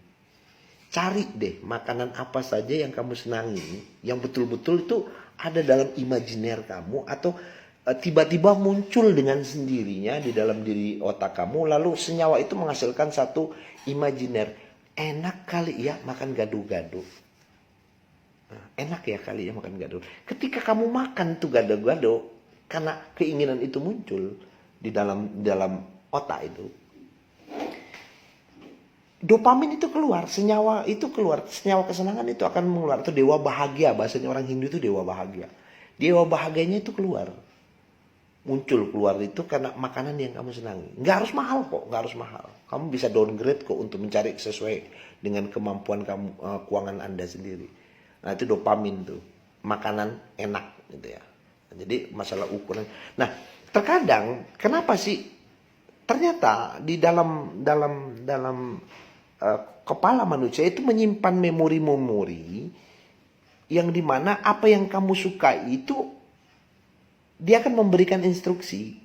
[SPEAKER 1] Cari deh makanan apa saja yang kamu senangi, yang betul-betul itu ada dalam imajiner kamu, atau tiba-tiba muncul dengan sendirinya di dalam diri otak kamu, lalu senyawa itu menghasilkan satu imajiner. Enak kali ya makan gado-gado. Enak ya kali ya makan gado. Ketika kamu makan tuh gado-gado, karena keinginan itu muncul di dalam otak itu, dopamin itu keluar, senyawa itu keluar, senyawa kesenangan itu akan mengeluar. Itu dewa bahagia, bahasanya orang Hindu itu dewa bahagia. Dewa bahagianya itu keluar, muncul keluar itu karena makanan yang kamu senangi. Nggak harus mahal kok, nggak harus mahal. Kamu bisa downgrade kok untuk mencari sesuai dengan kemampuan kamu, keuangan Anda sendiri. Nah itu dopamin tuh, makanan enak gitu ya. Jadi masalah ukuran. Nah terkadang kenapa sih ternyata di dalam kepala manusia itu menyimpan memori-memori yang dimana apa yang kamu sukai itu dia akan memberikan instruksi.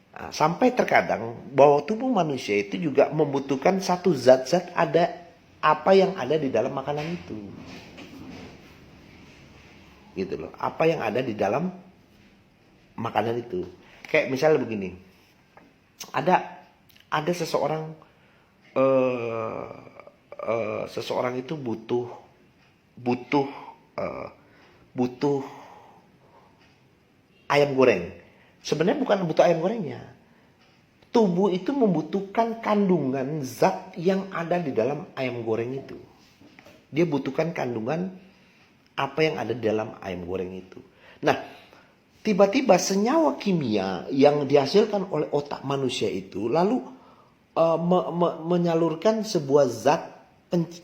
[SPEAKER 1] Nah, sampai terkadang bahwa tubuh manusia itu juga membutuhkan satu zat-zat ada apa yang ada di dalam makanan itu. Gitu loh, apa yang ada di dalam makanan itu. Kayak misalnya begini, ada seseorang seseorang itu butuh ayam goreng. Sebenarnya bukan butuh ayam gorengnya. Tubuh itu membutuhkan kandungan zat yang ada di dalam ayam goreng itu. Dia butuhkan kandungan apa yang ada di dalam ayam goreng itu. Nah, tiba-tiba senyawa kimia yang dihasilkan oleh otak manusia itu lalu menyalurkan sebuah zat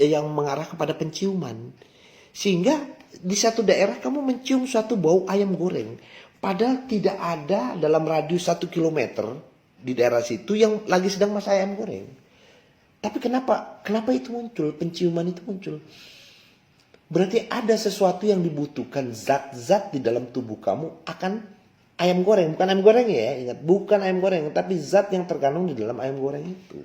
[SPEAKER 1] yang mengarah kepada penciuman. Sehingga di satu daerah kamu mencium suatu bau ayam goreng. Padahal tidak ada dalam radius 1 kilometer di daerah situ yang lagi sedang masak ayam goreng. Tapi kenapa itu muncul? Penciuman itu muncul. Berarti ada sesuatu yang dibutuhkan, zat-zat di dalam tubuh kamu akan ayam goreng. Bukan ayam goreng ya, ingat. Bukan ayam goreng, tapi zat yang terkandung di dalam ayam goreng itu.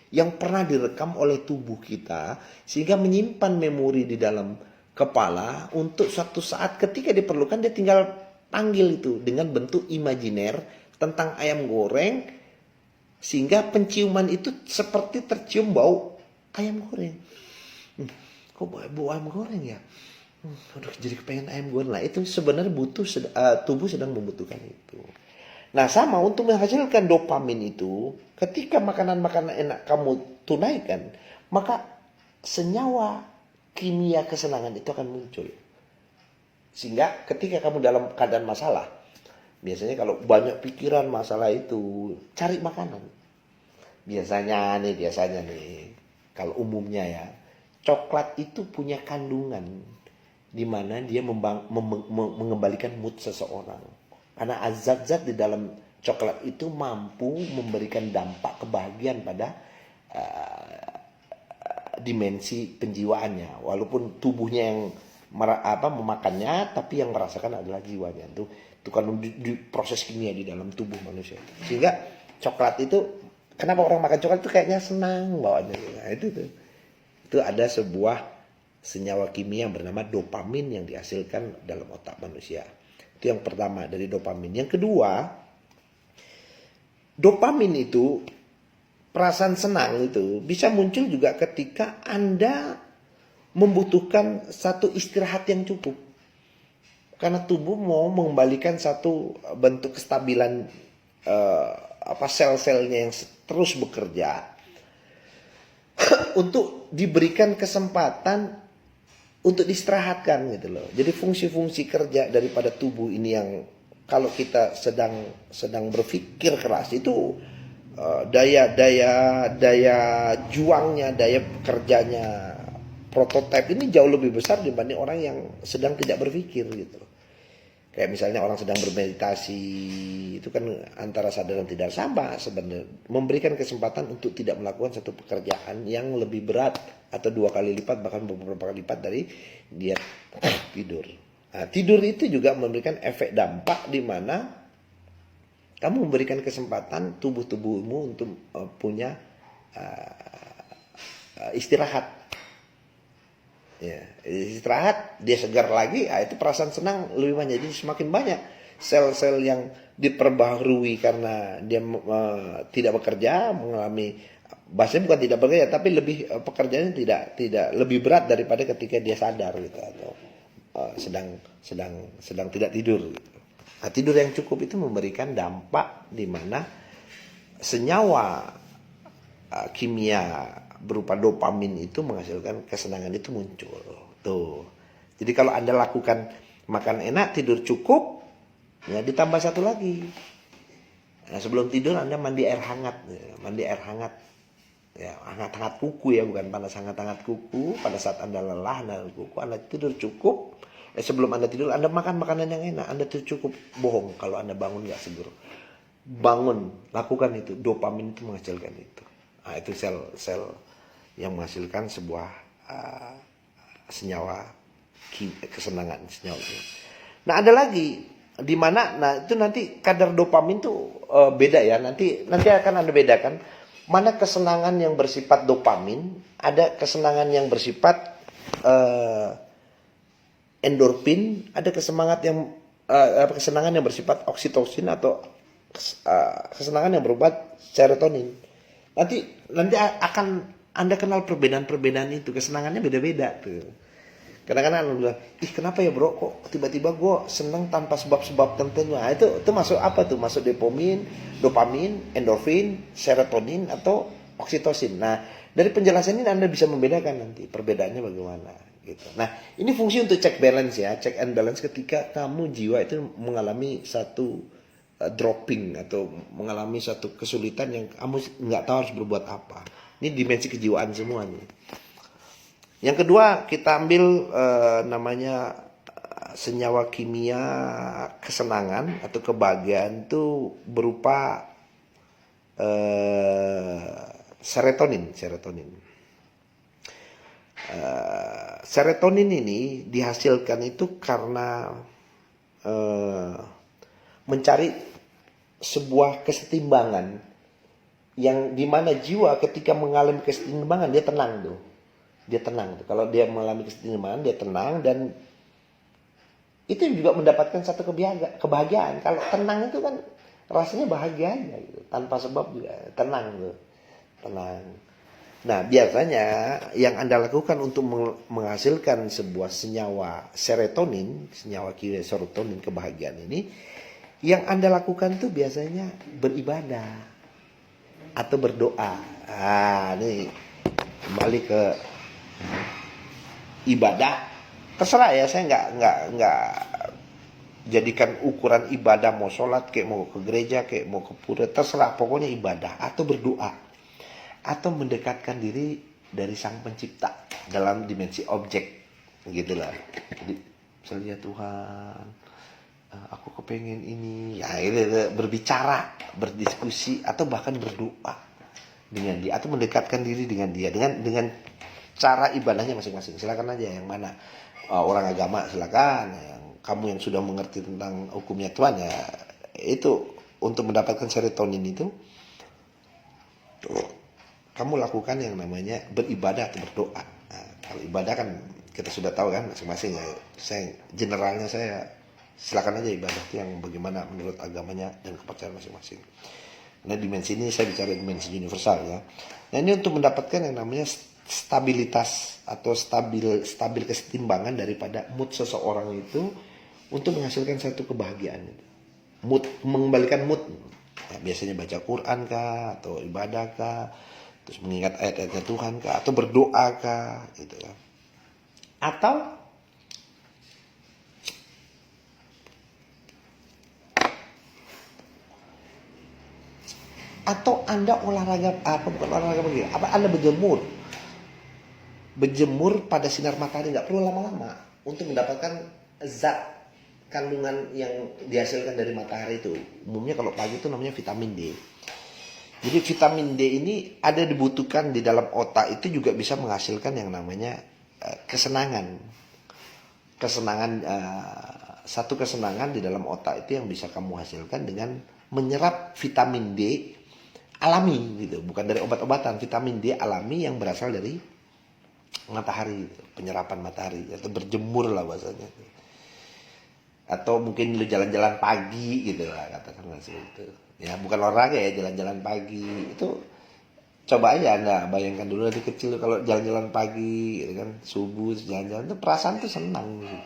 [SPEAKER 1] Yang pernah direkam oleh tubuh kita, sehingga menyimpan memori di dalam kepala untuk suatu saat ketika diperlukan, dia tinggal panggil itu dengan bentuk imajiner tentang ayam goreng. Sehingga penciuman itu seperti tercium bau ayam goreng. Kok bau ayam goreng ya? Aduh, jadi kepengen ayam goreng. Nah itu sebenarnya tubuh sedang membutuhkan itu. Nah sama untuk menghasilkan dopamin itu, ketika makanan-makanan enak kamu tunaikan, maka senyawa kimia kesenangan itu akan muncul. Sehingga ketika kamu dalam keadaan masalah, biasanya kalau banyak pikiran masalah itu, cari makanan. Biasanya nih, kalau umumnya ya, coklat itu punya kandungan di mana dia mengembalikan mood seseorang. Karena zat-zat di dalam coklat itu mampu memberikan dampak kebahagiaan pada dimensi penjiwaannya. Walaupun tubuhnya yang memakannya, tapi yang merasakan adalah jiwanya. Itu kan di proses kimia di dalam tubuh manusia. Sehingga coklat itu, kenapa orang makan coklat itu kayaknya senang bawaannya. Nah, itu ada sebuah senyawa kimia yang bernama dopamin yang dihasilkan dalam otak manusia. Itu yang pertama dari dopamin. Yang kedua, dopamin itu, perasaan senang itu bisa muncul juga ketika Anda membutuhkan satu istirahat yang cukup. Karena tubuh mau mengembalikan satu bentuk kestabilan sel-selnya yang terus bekerja untuk diberikan kesempatan untuk diistirahatkan gitu loh. Jadi fungsi-fungsi kerja daripada tubuh ini yang kalau kita sedang berpikir keras itu daya juangnya, daya kerjanya prototipe ini jauh lebih besar dibanding orang yang sedang tidak berpikir gitu. Kayak misalnya orang sedang bermeditasi, itu kan antara sadar dan tidak sama sebenarnya. Memberikan kesempatan untuk tidak melakukan satu pekerjaan yang lebih berat atau 2 kali lipat, bahkan beberapa kali lipat dari dia tidur. Nah, tidur itu juga memberikan efek dampak di mana kamu memberikan kesempatan tubuh-tubuhmu untuk punya istirahat. Ya, istirahat, dia segar lagi, itu perasaan senang lebih banyak. Jadi semakin banyak sel-sel yang diperbaharui karena dia tidak bekerja, mengalami, bahasanya bukan tidak bekerja, tapi lebih pekerjaannya tidak lebih berat daripada ketika dia sadar gitu, atau sedang tidak tidur gitu. Nah, tidur yang cukup itu memberikan dampak di mana senyawa kimia berupa dopamin itu menghasilkan kesenangan itu muncul. Tuh. Jadi kalau Anda lakukan makan enak, tidur cukup, ya ditambah satu lagi. Nah, sebelum tidur Anda mandi air hangat, mandi air hangat. Ya, hangat-hangat kuku ya, bukan panas, hangat-hangat kuku. Pada saat Anda lelah, Anda kuku, Anda tidur cukup. Sebelum Anda tidur, Anda makan makanan yang enak, Anda tidur cukup. Bohong kalau Anda bangun nggak seger. Bangun, lakukan itu. Dopamin itu menghasilkan itu. Nah, itu sel-sel yang menghasilkan sebuah senyawa kesenangan, senyawa. Nah, ada lagi di mana, nah itu nanti kadar dopamin tuh beda ya. Nanti akan Anda bedakan mana kesenangan yang bersifat dopamin, ada kesenangan yang bersifat endorfin, ada kesenangan yang bersifat oksitosin atau kesenangan yang berupa serotonin. Nanti akan Anda kenal perbedaan-perbedaan itu, kesenangannya beda-beda tuh. Kadang-kadang Anda bilang, kenapa ya bro, kok tiba-tiba gue seneng tanpa sebab-sebab tertentu. Nah, itu masuk apa tuh? Masuk dopamin, endorfin, serotonin, atau oksitosin. Nah, dari penjelasan ini Anda bisa membedakan nanti perbedaannya bagaimana gitu. Nah, ini fungsi untuk check balance ya, check and balance ketika kamu jiwa itu mengalami satu dropping atau mengalami satu kesulitan yang kamu nggak tahu harus berbuat apa. Ini dimensi kejiwaan semua nih. Yang kedua kita ambil namanya senyawa kimia kesenangan atau kebahagiaan itu berupa serotonin. Serotonin ini dihasilkan itu karena mencari sebuah kesetimbangan yang dimana jiwa ketika mengalami kesetimbangan dia tenang tuh. Kalau dia mengalami kesetimbangan dia tenang, dan itu juga mendapatkan satu kebahagiaan. Kalau tenang itu kan rasanya bahagia aja gitu, tanpa sebab juga tenang tuh. Nah, biasanya yang Anda lakukan untuk menghasilkan sebuah senyawa serotonin, senyawa kimia serotonin kebahagiaan ini, yang Anda lakukan tuh biasanya beribadah atau berdoa. Ini kembali ke ibadah, terserah ya, saya nggak jadikan ukuran ibadah mau sholat kayak mau ke gereja kayak mau ke pura, terserah, pokoknya ibadah atau berdoa atau mendekatkan diri dari sang pencipta dalam dimensi objek, gitulah. Jadi misalnya Tuhan, aku kepengen ini, ya itu berbicara, berdiskusi atau bahkan berdoa dengan dia atau mendekatkan diri dengan dia dengan cara ibadahnya masing-masing. Silakan aja yang mana. Orang agama silakan, yang kamu yang sudah mengerti tentang hukumnya Tuhan ya itu untuk mendapatkan serotonin itu kamu lakukan yang namanya beribadah atau berdoa. Nah, kalau ibadah kan kita sudah tahu kan masing-masing ya. Saya generalnya saya silakan aja ibadah itu yang bagaimana menurut agamanya dan kepercayaan masing-masing. Nah dimensi ini saya bicara dimensi universal ya. Nah ini untuk mendapatkan yang namanya stabilitas atau stabil kesetimbangan daripada mood seseorang itu untuk menghasilkan satu kebahagiaan. Mood, mengembalikan mood. Ya, biasanya baca Quran kah atau ibadah kah, terus mengingat ayat-ayatnya Tuhan kah, atau berdoa kah, gitu kan. Atau Anda olahraga apa, bukan olahraga begini, apa Anda berjemur pada sinar matahari, nggak perlu lama-lama untuk mendapatkan zat kandungan yang dihasilkan dari matahari itu. Umumnya kalau pagi itu namanya vitamin D. Jadi vitamin D ini ada dibutuhkan di dalam otak, itu juga bisa menghasilkan yang namanya kesenangan. Satu kesenangan di dalam otak itu yang bisa kamu hasilkan dengan menyerap vitamin D alami gitu, bukan dari obat-obatan, vitamin D alami yang berasal dari matahari, penyerapan matahari atau berjemur lah bahasanya. Atau mungkin lu jalan-jalan pagi gitu lah katakanlah seperti itu. Ya bukan olahraga ya, jalan-jalan pagi itu coba aja Anda bayangkan dulu dari kecil kalau jalan-jalan pagi gitu kan, subuh jalan-jalan itu perasaan tuh senang gitu.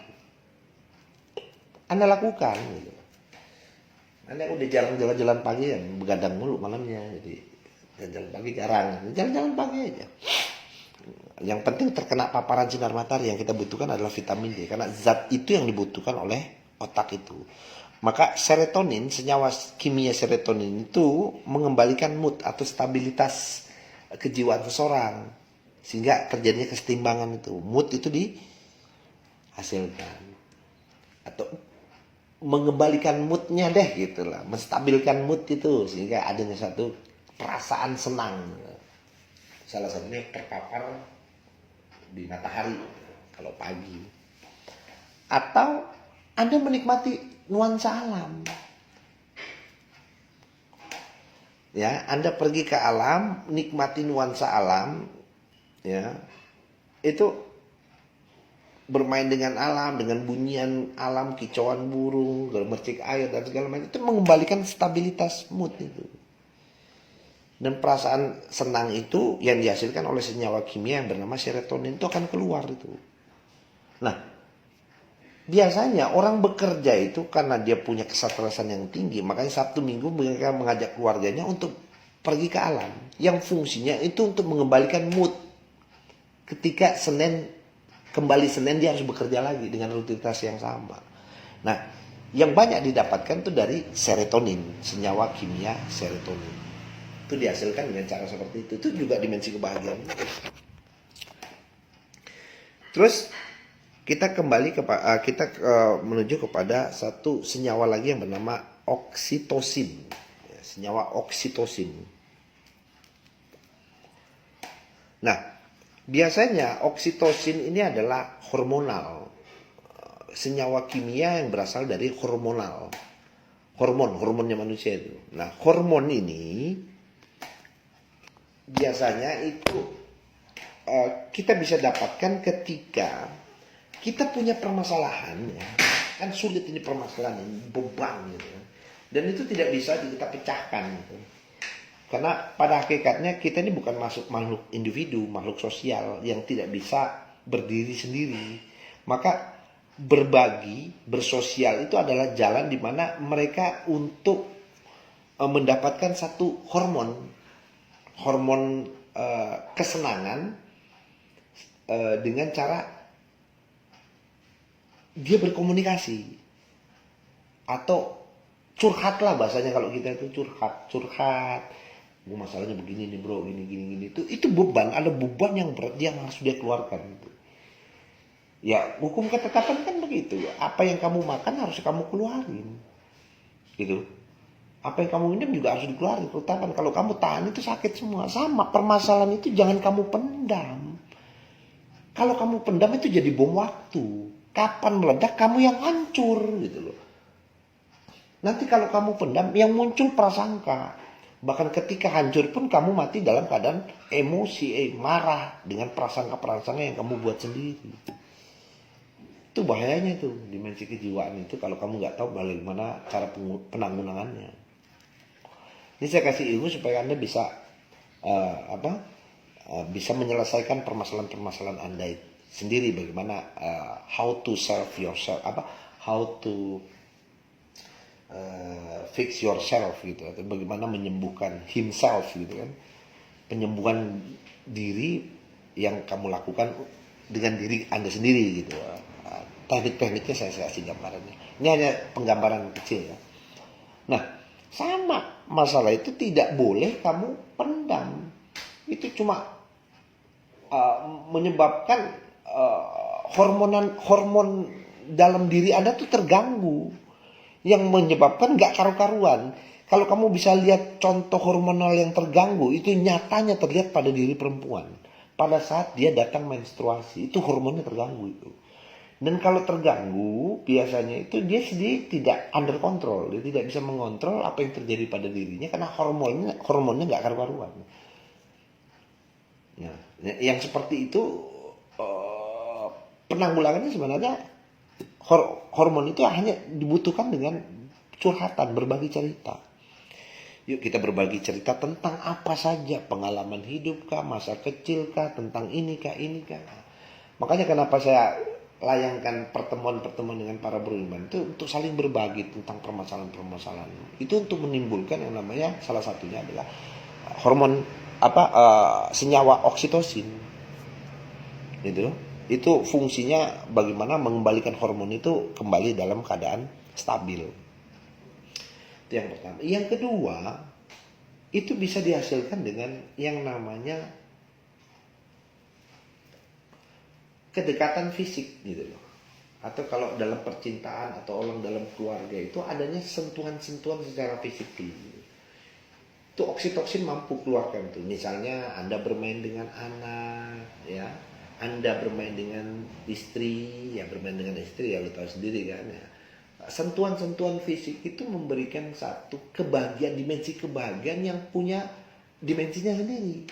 [SPEAKER 1] Anda lakukan gitu. Anda udah jarang jalan-jalan pagi ya, begadang mulu malamnya, jadi jalan-jalan pagi jarang, jalan-jalan pagi aja. Yang penting terkena paparan sinar matahari, yang kita butuhkan adalah vitamin D, karena zat itu yang dibutuhkan oleh otak itu. Maka serotonin, senyawa kimia serotonin itu mengembalikan mood atau stabilitas kejiwaan seseorang, sehingga terjadinya kesetimbangan itu, mood itu dihasilkan atau mengembalikan moodnya deh gitulah, menstabilkan mood itu sehingga adanya satu perasaan senang. Salah satunya terpapar di matahari kalau pagi, atau Anda menikmati nuansa alam. Ya, Anda pergi ke alam, nikmati nuansa alam, ya, itu bermain dengan alam, dengan bunyian alam, kicauan burung, gemercik air dan segala macam, itu mengembalikan stabilitas mood itu. Dan perasaan senang itu yang dihasilkan oleh senyawa kimia yang bernama serotonin itu akan keluar itu. Nah, biasanya orang bekerja itu karena dia punya kesetresan yang tinggi, makanya Sabtu Minggu mereka mengajak keluarganya untuk pergi ke alam, yang fungsinya itu untuk mengembalikan mood. Ketika kembali Senin dia harus bekerja lagi dengan rutinitas yang sama. Nah, yang banyak didapatkan itu dari serotonin, senyawa kimia serotonin. Itu dihasilkan dengan cara seperti itu. Itu juga dimensi kebahagiaan. Terus kita kembali menuju kepada satu senyawa lagi yang bernama oksitosin. Senyawa oksitosin. Nah, biasanya oksitosin ini adalah hormonal, senyawa kimia yang berasal dari hormonnya manusia itu. Nah, hormon ini biasanya itu kita bisa dapatkan ketika kita punya permasalahan, ya. Kan sulit ini permasalahan, ini beban gitu. Dan itu tidak bisa kita pecahkan gitu. Karena pada hakikatnya kita ini bukan makhluk individu, makhluk sosial yang tidak bisa berdiri sendiri. Maka berbagi, bersosial itu adalah jalan di mana mereka untuk mendapatkan satu hormon kesenangan dengan cara dia berkomunikasi atau curhat lah bahasanya, kalau kita itu curhat, gue masalahnya begini nih bro, gini itu beban, ada beban yang berat yang harus dia keluarkan gitu. Ya hukum ketetapan kan begitu, apa yang kamu makan harus kamu keluarin gitu, apa yang kamu minum juga harus dikeluarin. Ketetapan kalau kamu tahan itu sakit semua. Sama, permasalahan itu jangan kamu pendam. Kalau kamu pendam itu jadi bom waktu, kapan meledak kamu yang hancur gitu loh. Nanti kalau kamu pendam yang muncul prasangka. Bahkan ketika hancur pun kamu mati dalam keadaan emosi, marah dengan prasangka-prasangka yang kamu buat sendiri. Itu bahayanya tuh, dimensi kejiwaan itu kalau kamu nggak tahu bagaimana cara penanggulangannya. Ini saya kasih ilmu supaya Anda bisa bisa menyelesaikan permasalahan-permasalahan Anda sendiri, bagaimana how to serve yourself, how to fix yourself gitu, atau bagaimana menyembuhkan himself gitu kan, penyembuhan diri yang kamu lakukan dengan diri Anda sendiri gitu. Teknik-tekniknya saya kasih gambarannya. Ini hanya penggambaran kecil ya. Nah, sama masalah itu tidak boleh kamu pendam. Itu cuma menyebabkan hormon dalam diri Anda tuh terganggu, yang menyebabkan gak karu-karuan. Kalau kamu bisa lihat contoh hormonal yang terganggu, itu nyatanya terlihat pada diri perempuan. Pada saat dia datang menstruasi, itu hormonnya terganggu itu. Dan kalau terganggu, biasanya itu dia sendiri tidak under control. Dia tidak bisa mengontrol apa yang terjadi pada dirinya karena hormonnya gak karu-karuan. Ya, yang seperti itu penanggulangannya sebenarnya hormon itu hanya dibutuhkan dengan curhatan, berbagi cerita. Yuk kita berbagi cerita tentang apa saja, pengalaman hidup kah, masa kecil kah, tentang ini kah. Makanya kenapa saya layangkan pertemuan-pertemuan dengan para beriman itu untuk saling berbagi tentang permasalahan-permasalahan. Itu untuk menimbulkan yang namanya, salah satunya adalah hormon senyawa oksitosin. Gitu. Itu fungsinya bagaimana mengembalikan hormon itu kembali dalam keadaan stabil. Itu yang pertama. Yang kedua, itu bisa dihasilkan dengan yang namanya kedekatan fisik gitu loh. Atau kalau dalam percintaan atau orang dalam keluarga itu adanya sentuhan-sentuhan secara fisik gitu. Itu oksitosin mampu keluarkan tuh. Misalnya Anda bermain dengan anak, ya. Anda bermain dengan istri, ya bermain dengan istri ya lu tahu sendiri kan ya. Sentuhan-sentuhan fisik itu memberikan satu kebahagiaan, dimensi kebahagiaan yang punya dimensinya sendiri.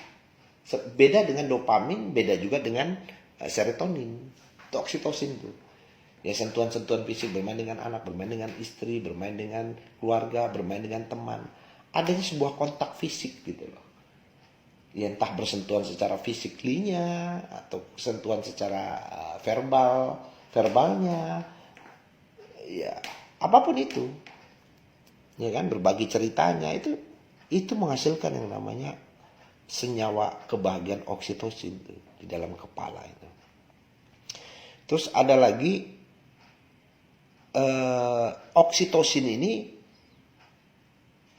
[SPEAKER 1] Beda dengan dopamin, beda juga dengan serotonin, itu oksitosin tuh. Ya sentuhan-sentuhan fisik, bermain dengan anak, bermain dengan istri, bermain dengan keluarga, bermain dengan teman. Adanya sebuah kontak fisik gitu loh. Ya entah bersentuhan secara fisiklinya atau sentuhan secara verbalnya, ya apapun itu, ya kan, berbagi ceritanya itu menghasilkan yang namanya senyawa kebahagiaan oksitosin tuh, di dalam kepala itu. Terus ada lagi oksitosin ini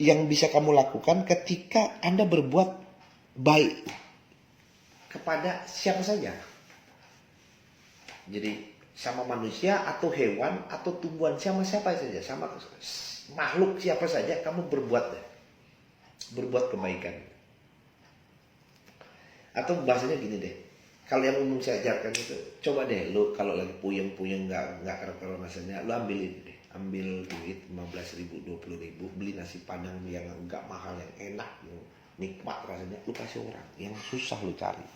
[SPEAKER 1] yang bisa kamu lakukan ketika Anda berbuat baik kepada siapa saja. Jadi sama manusia atau hewan atau tumbuhan, sama siapa saja, sama makhluk siapa saja kamu berbuat kebaikan. Atau bahasanya gini deh, kalau yang umum saya ajarkan itu, coba deh lu kalau lagi puyeng-puyeng nggak karu-karuan rasanya, lu ambil ini deh, ambil duit 15.000, 20.000, beli nasi padang yang enggak mahal, yang enak, yang nikmat rasanya, lu kasih orang yang susah lu cari.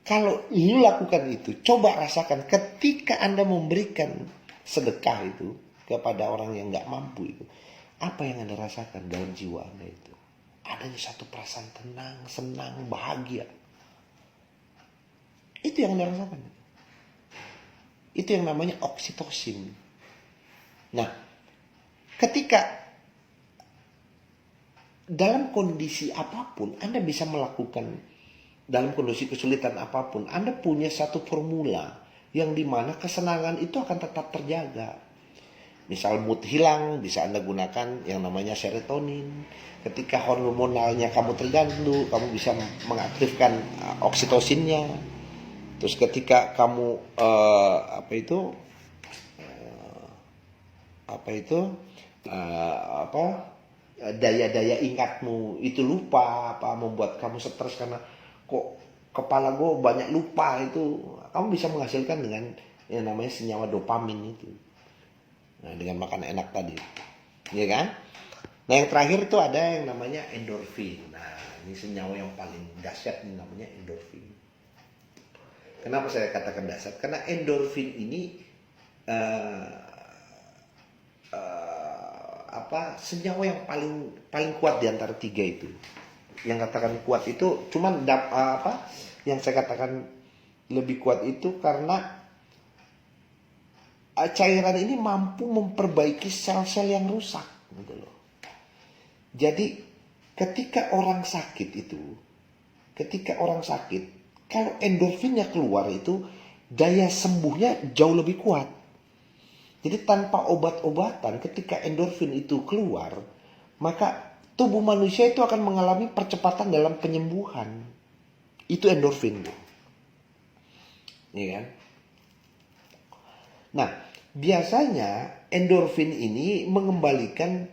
[SPEAKER 1] Kalau lu lakukan itu, coba rasakan ketika Anda memberikan sedekah itu kepada orang yang nggak mampu itu, apa yang Anda rasakan dalam jiwa Anda itu? Adanya satu perasaan tenang, senang, bahagia. Itu yang Anda rasakan. Itu yang namanya oksitosin. Nah, ketika dalam kondisi apapun Anda bisa melakukan, dalam kondisi kesulitan apapun Anda punya satu formula yang dimana kesenangan itu akan tetap terjaga. Misal mood hilang, bisa Anda gunakan yang namanya serotonin. Ketika hormonalnya kamu terganggu, kamu bisa mengaktifkan oksitosinnya. Terus ketika kamu daya-daya ingatmu itu lupa, membuat kamu stres karena kok kepala gue banyak lupa, itu kamu bisa menghasilkan dengan yang namanya senyawa dopamin itu. Nah, dengan makan enak tadi, ya kan? Nah, yang terakhir itu ada yang namanya endorfin. Nah, ini senyawa yang paling dahsyat, ini namanya endorfin. Kenapa saya katakan dahsyat? Karena endorfin ini senyawa yang paling kuat di antara tiga itu. Yang katakan kuat itu cuman yang saya katakan lebih kuat itu karena cairan ini mampu memperbaiki sel-sel yang rusak, gitu loh. Jadi ketika orang sakit, kalau endorfinnya keluar itu daya sembuhnya jauh lebih kuat. Jadi tanpa obat-obatan, ketika endorfin itu keluar, maka tubuh manusia itu akan mengalami percepatan dalam penyembuhan. Itu endorfin, ya kan? Nah, biasanya endorfin ini mengembalikan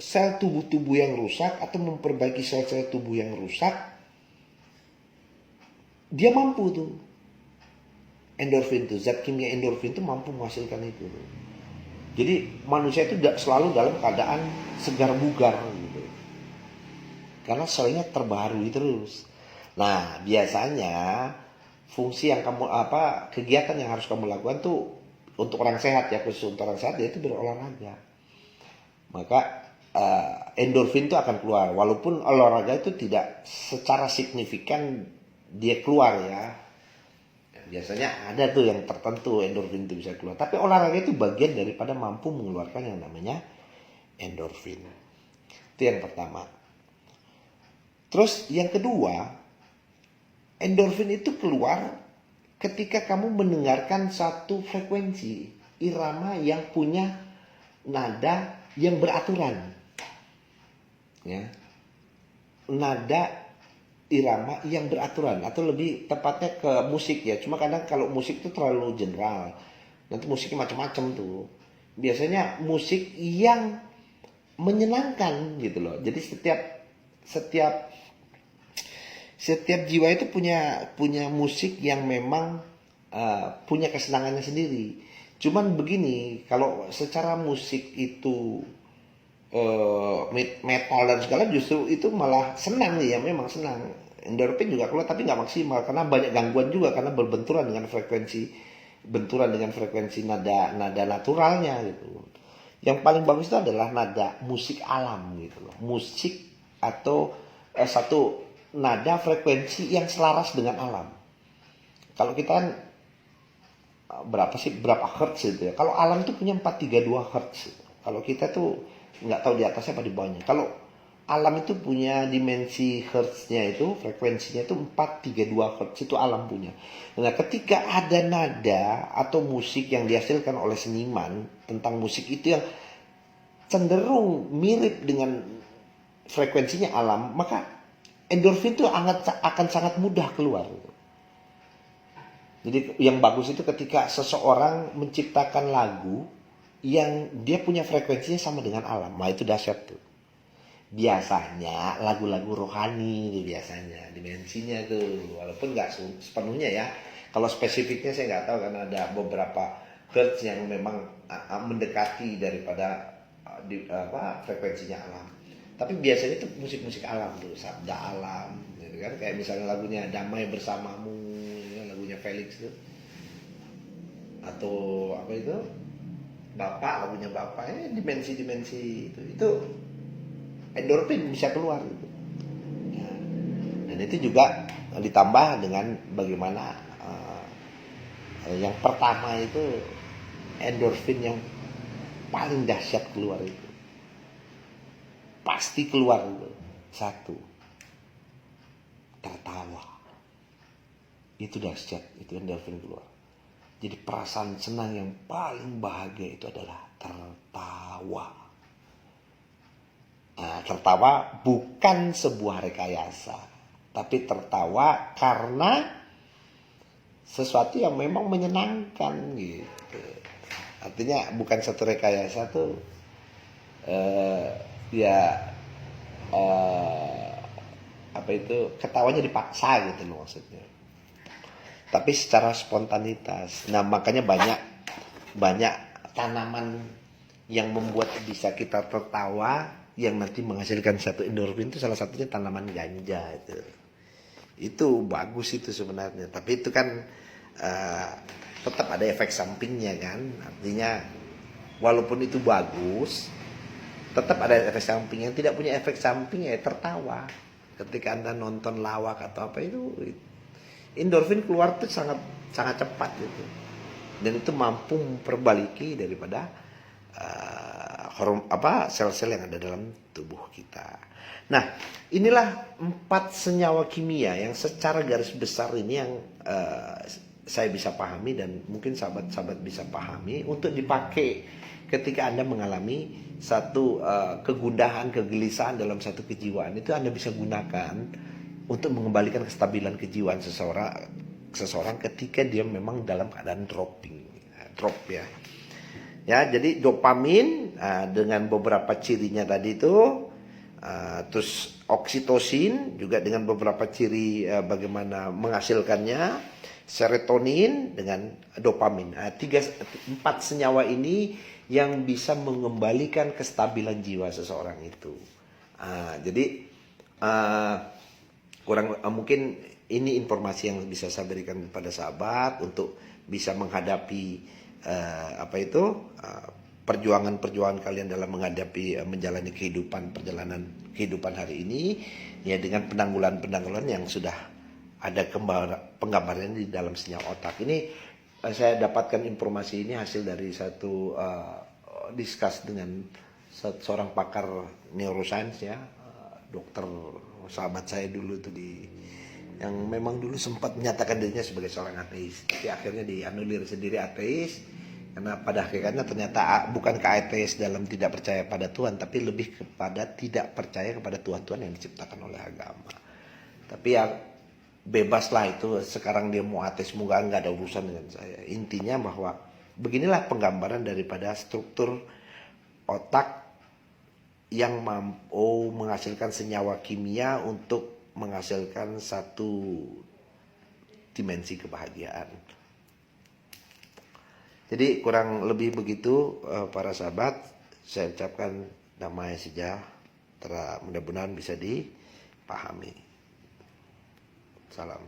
[SPEAKER 1] sel tubuh-tubuh yang rusak atau memperbaiki sel-sel tubuh yang rusak. Dia mampu tuh. Endorfin tuh, zat kimia endorfin tuh mampu menghasilkan itu. Jadi manusia itu selalu dalam keadaan segar bugar gitu. Karena selnya terbaharui terus. Nah, biasanya fungsi yang kegiatan yang harus kamu lakukan tuh untuk orang sehat ya, khusus untuk orang sehat, yaitu berolahraga. Maka endorfin itu akan keluar, walaupun olahraga itu tidak secara signifikan dia keluar ya. Biasanya ada tuh yang tertentu endorfin itu bisa keluar, tapi olahraga itu bagian daripada mampu mengeluarkan yang namanya endorfin. Itu yang pertama. Terus yang kedua, endorfin itu keluar ketika kamu mendengarkan satu frekuensi irama yang punya nada yang beraturan. Ya. Nada irama yang beraturan, atau lebih tepatnya ke musik ya. Cuma kadang kalau musik itu terlalu general, nanti musiknya macam-macam tuh. Biasanya musik yang menyenangkan gitu loh. Jadi setiap jiwa itu punya musik yang memang punya kesenangannya sendiri. Cuman begini, kalau secara musik itu metal dan segala, justru itu malah senang ya, memang senang. Endorfin juga keluar tapi nggak maksimal karena banyak gangguan juga, karena benturan dengan frekuensi nada naturalnya gitu. Yang paling bagus itu adalah nada musik alam gitu loh. Musik atau satu nada frekuensi yang selaras dengan alam. Kalau kita kan berapa hertz gitu ya. Kalau alam itu punya 432 hertz. Kalau kita tuh nggak tahu di atasnya apa di bawahnya. Kalau alam itu punya dimensi hertznya itu, frekuensinya itu 432 hertz, itu alam punya. Nah, ketika ada nada atau musik yang dihasilkan oleh seniman tentang musik itu yang cenderung mirip dengan frekuensinya alam, maka endorfin itu akan sangat mudah keluar. Jadi yang bagus itu ketika seseorang menciptakan lagu yang dia punya frekuensinya sama dengan alam. Nah, itu dahsyat tuh. Biasanya lagu-lagu rohani tuh biasanya dimensinya tuh, walaupun nggak sepenuhnya ya. Kalau spesifiknya saya nggak tahu, karena ada beberapa hertz yang memang mendekati daripada frekuensinya alam. Tapi biasanya itu musik-musik alam tuh, sabda alam, gitu kan? Kayak misalnya lagunya Damai Bersamamu, ya, lagunya Felix tuh, atau apa itu? Bapak, lagunya Bapak, dimensi-dimensi itu endorfin bisa keluar gitu. Ya. Dan itu juga ditambah dengan bagaimana yang pertama itu endorfin yang paling dahsyat keluar itu. Pasti keluar itu. Satu, tertawa. itu dahsyat, itu endorfin keluar. Jadi perasaan senang yang paling bahagia itu adalah tertawa. Nah, tertawa bukan sebuah rekayasa, tapi tertawa karena sesuatu yang memang menyenangkan gitu. Artinya bukan satu rekayasa tuh apa itu, ketawanya dipaksa gitu loh maksudnya. Tapi secara spontanitas. Nah, makanya banyak tanaman yang membuat bisa kita tertawa yang nanti menghasilkan satu endorfin, itu salah satunya tanaman ganja itu. Itu bagus itu sebenarnya, tapi itu kan tetap ada efek sampingnya kan. Artinya walaupun itu bagus, tetap ada efek samping. Yang tidak punya efek samping ya tertawa. Ketika Anda nonton lawak atau apa, itu endorfin keluar tuh sangat sangat cepat gitu. Dan itu mampu memperbaiki daripada sel-sel yang ada dalam tubuh kita. Nah, inilah 4 senyawa kimia yang secara garis besar ini yang saya bisa pahami dan mungkin sahabat-sahabat bisa pahami untuk dipakai ketika Anda mengalami satu kegundahan, kegelisahan dalam satu kejiwaan. Itu Anda bisa gunakan untuk mengembalikan kestabilan kejiwaan seseorang ketika dia memang dalam keadaan drop ya. Ya, jadi dopamin dengan beberapa cirinya tadi itu, terus oksitosin juga dengan beberapa ciri bagaimana menghasilkannya, serotonin dengan dopamin. 4 senyawa ini yang bisa mengembalikan kestabilan jiwa seseorang itu. Jadi mungkin ini informasi yang bisa saya berikan kepada sahabat untuk bisa menghadapi perjuangan kalian dalam menghadapi menjalani perjalanan kehidupan hari ini ya, dengan penanggulan yang sudah ada penggambaran di dalam senyawa otak. Ini saya dapatkan informasi ini hasil dari satu diskus dengan seorang pakar neuroscience ya, dokter sahabat saya dulu itu yang memang dulu sempat menyatakan dirinya sebagai seorang ateis, tapi akhirnya dianulir sendiri ateis, karena pada hakikatnya ternyata bukan ateis dalam tidak percaya pada Tuhan, tapi lebih kepada tidak percaya kepada Tuhan-Tuhan yang diciptakan oleh agama. Tapi ya bebaslah itu, sekarang dia mau ateis moga nggak ada urusan dengan saya. Intinya bahwa beginilah penggambaran daripada struktur otak yang mampu menghasilkan senyawa kimia untuk menghasilkan satu dimensi kebahagiaan. Jadi kurang lebih begitu para sahabat, saya ucapkan damai sejahtera, mudah-mudahan bisa dipahami. Salam.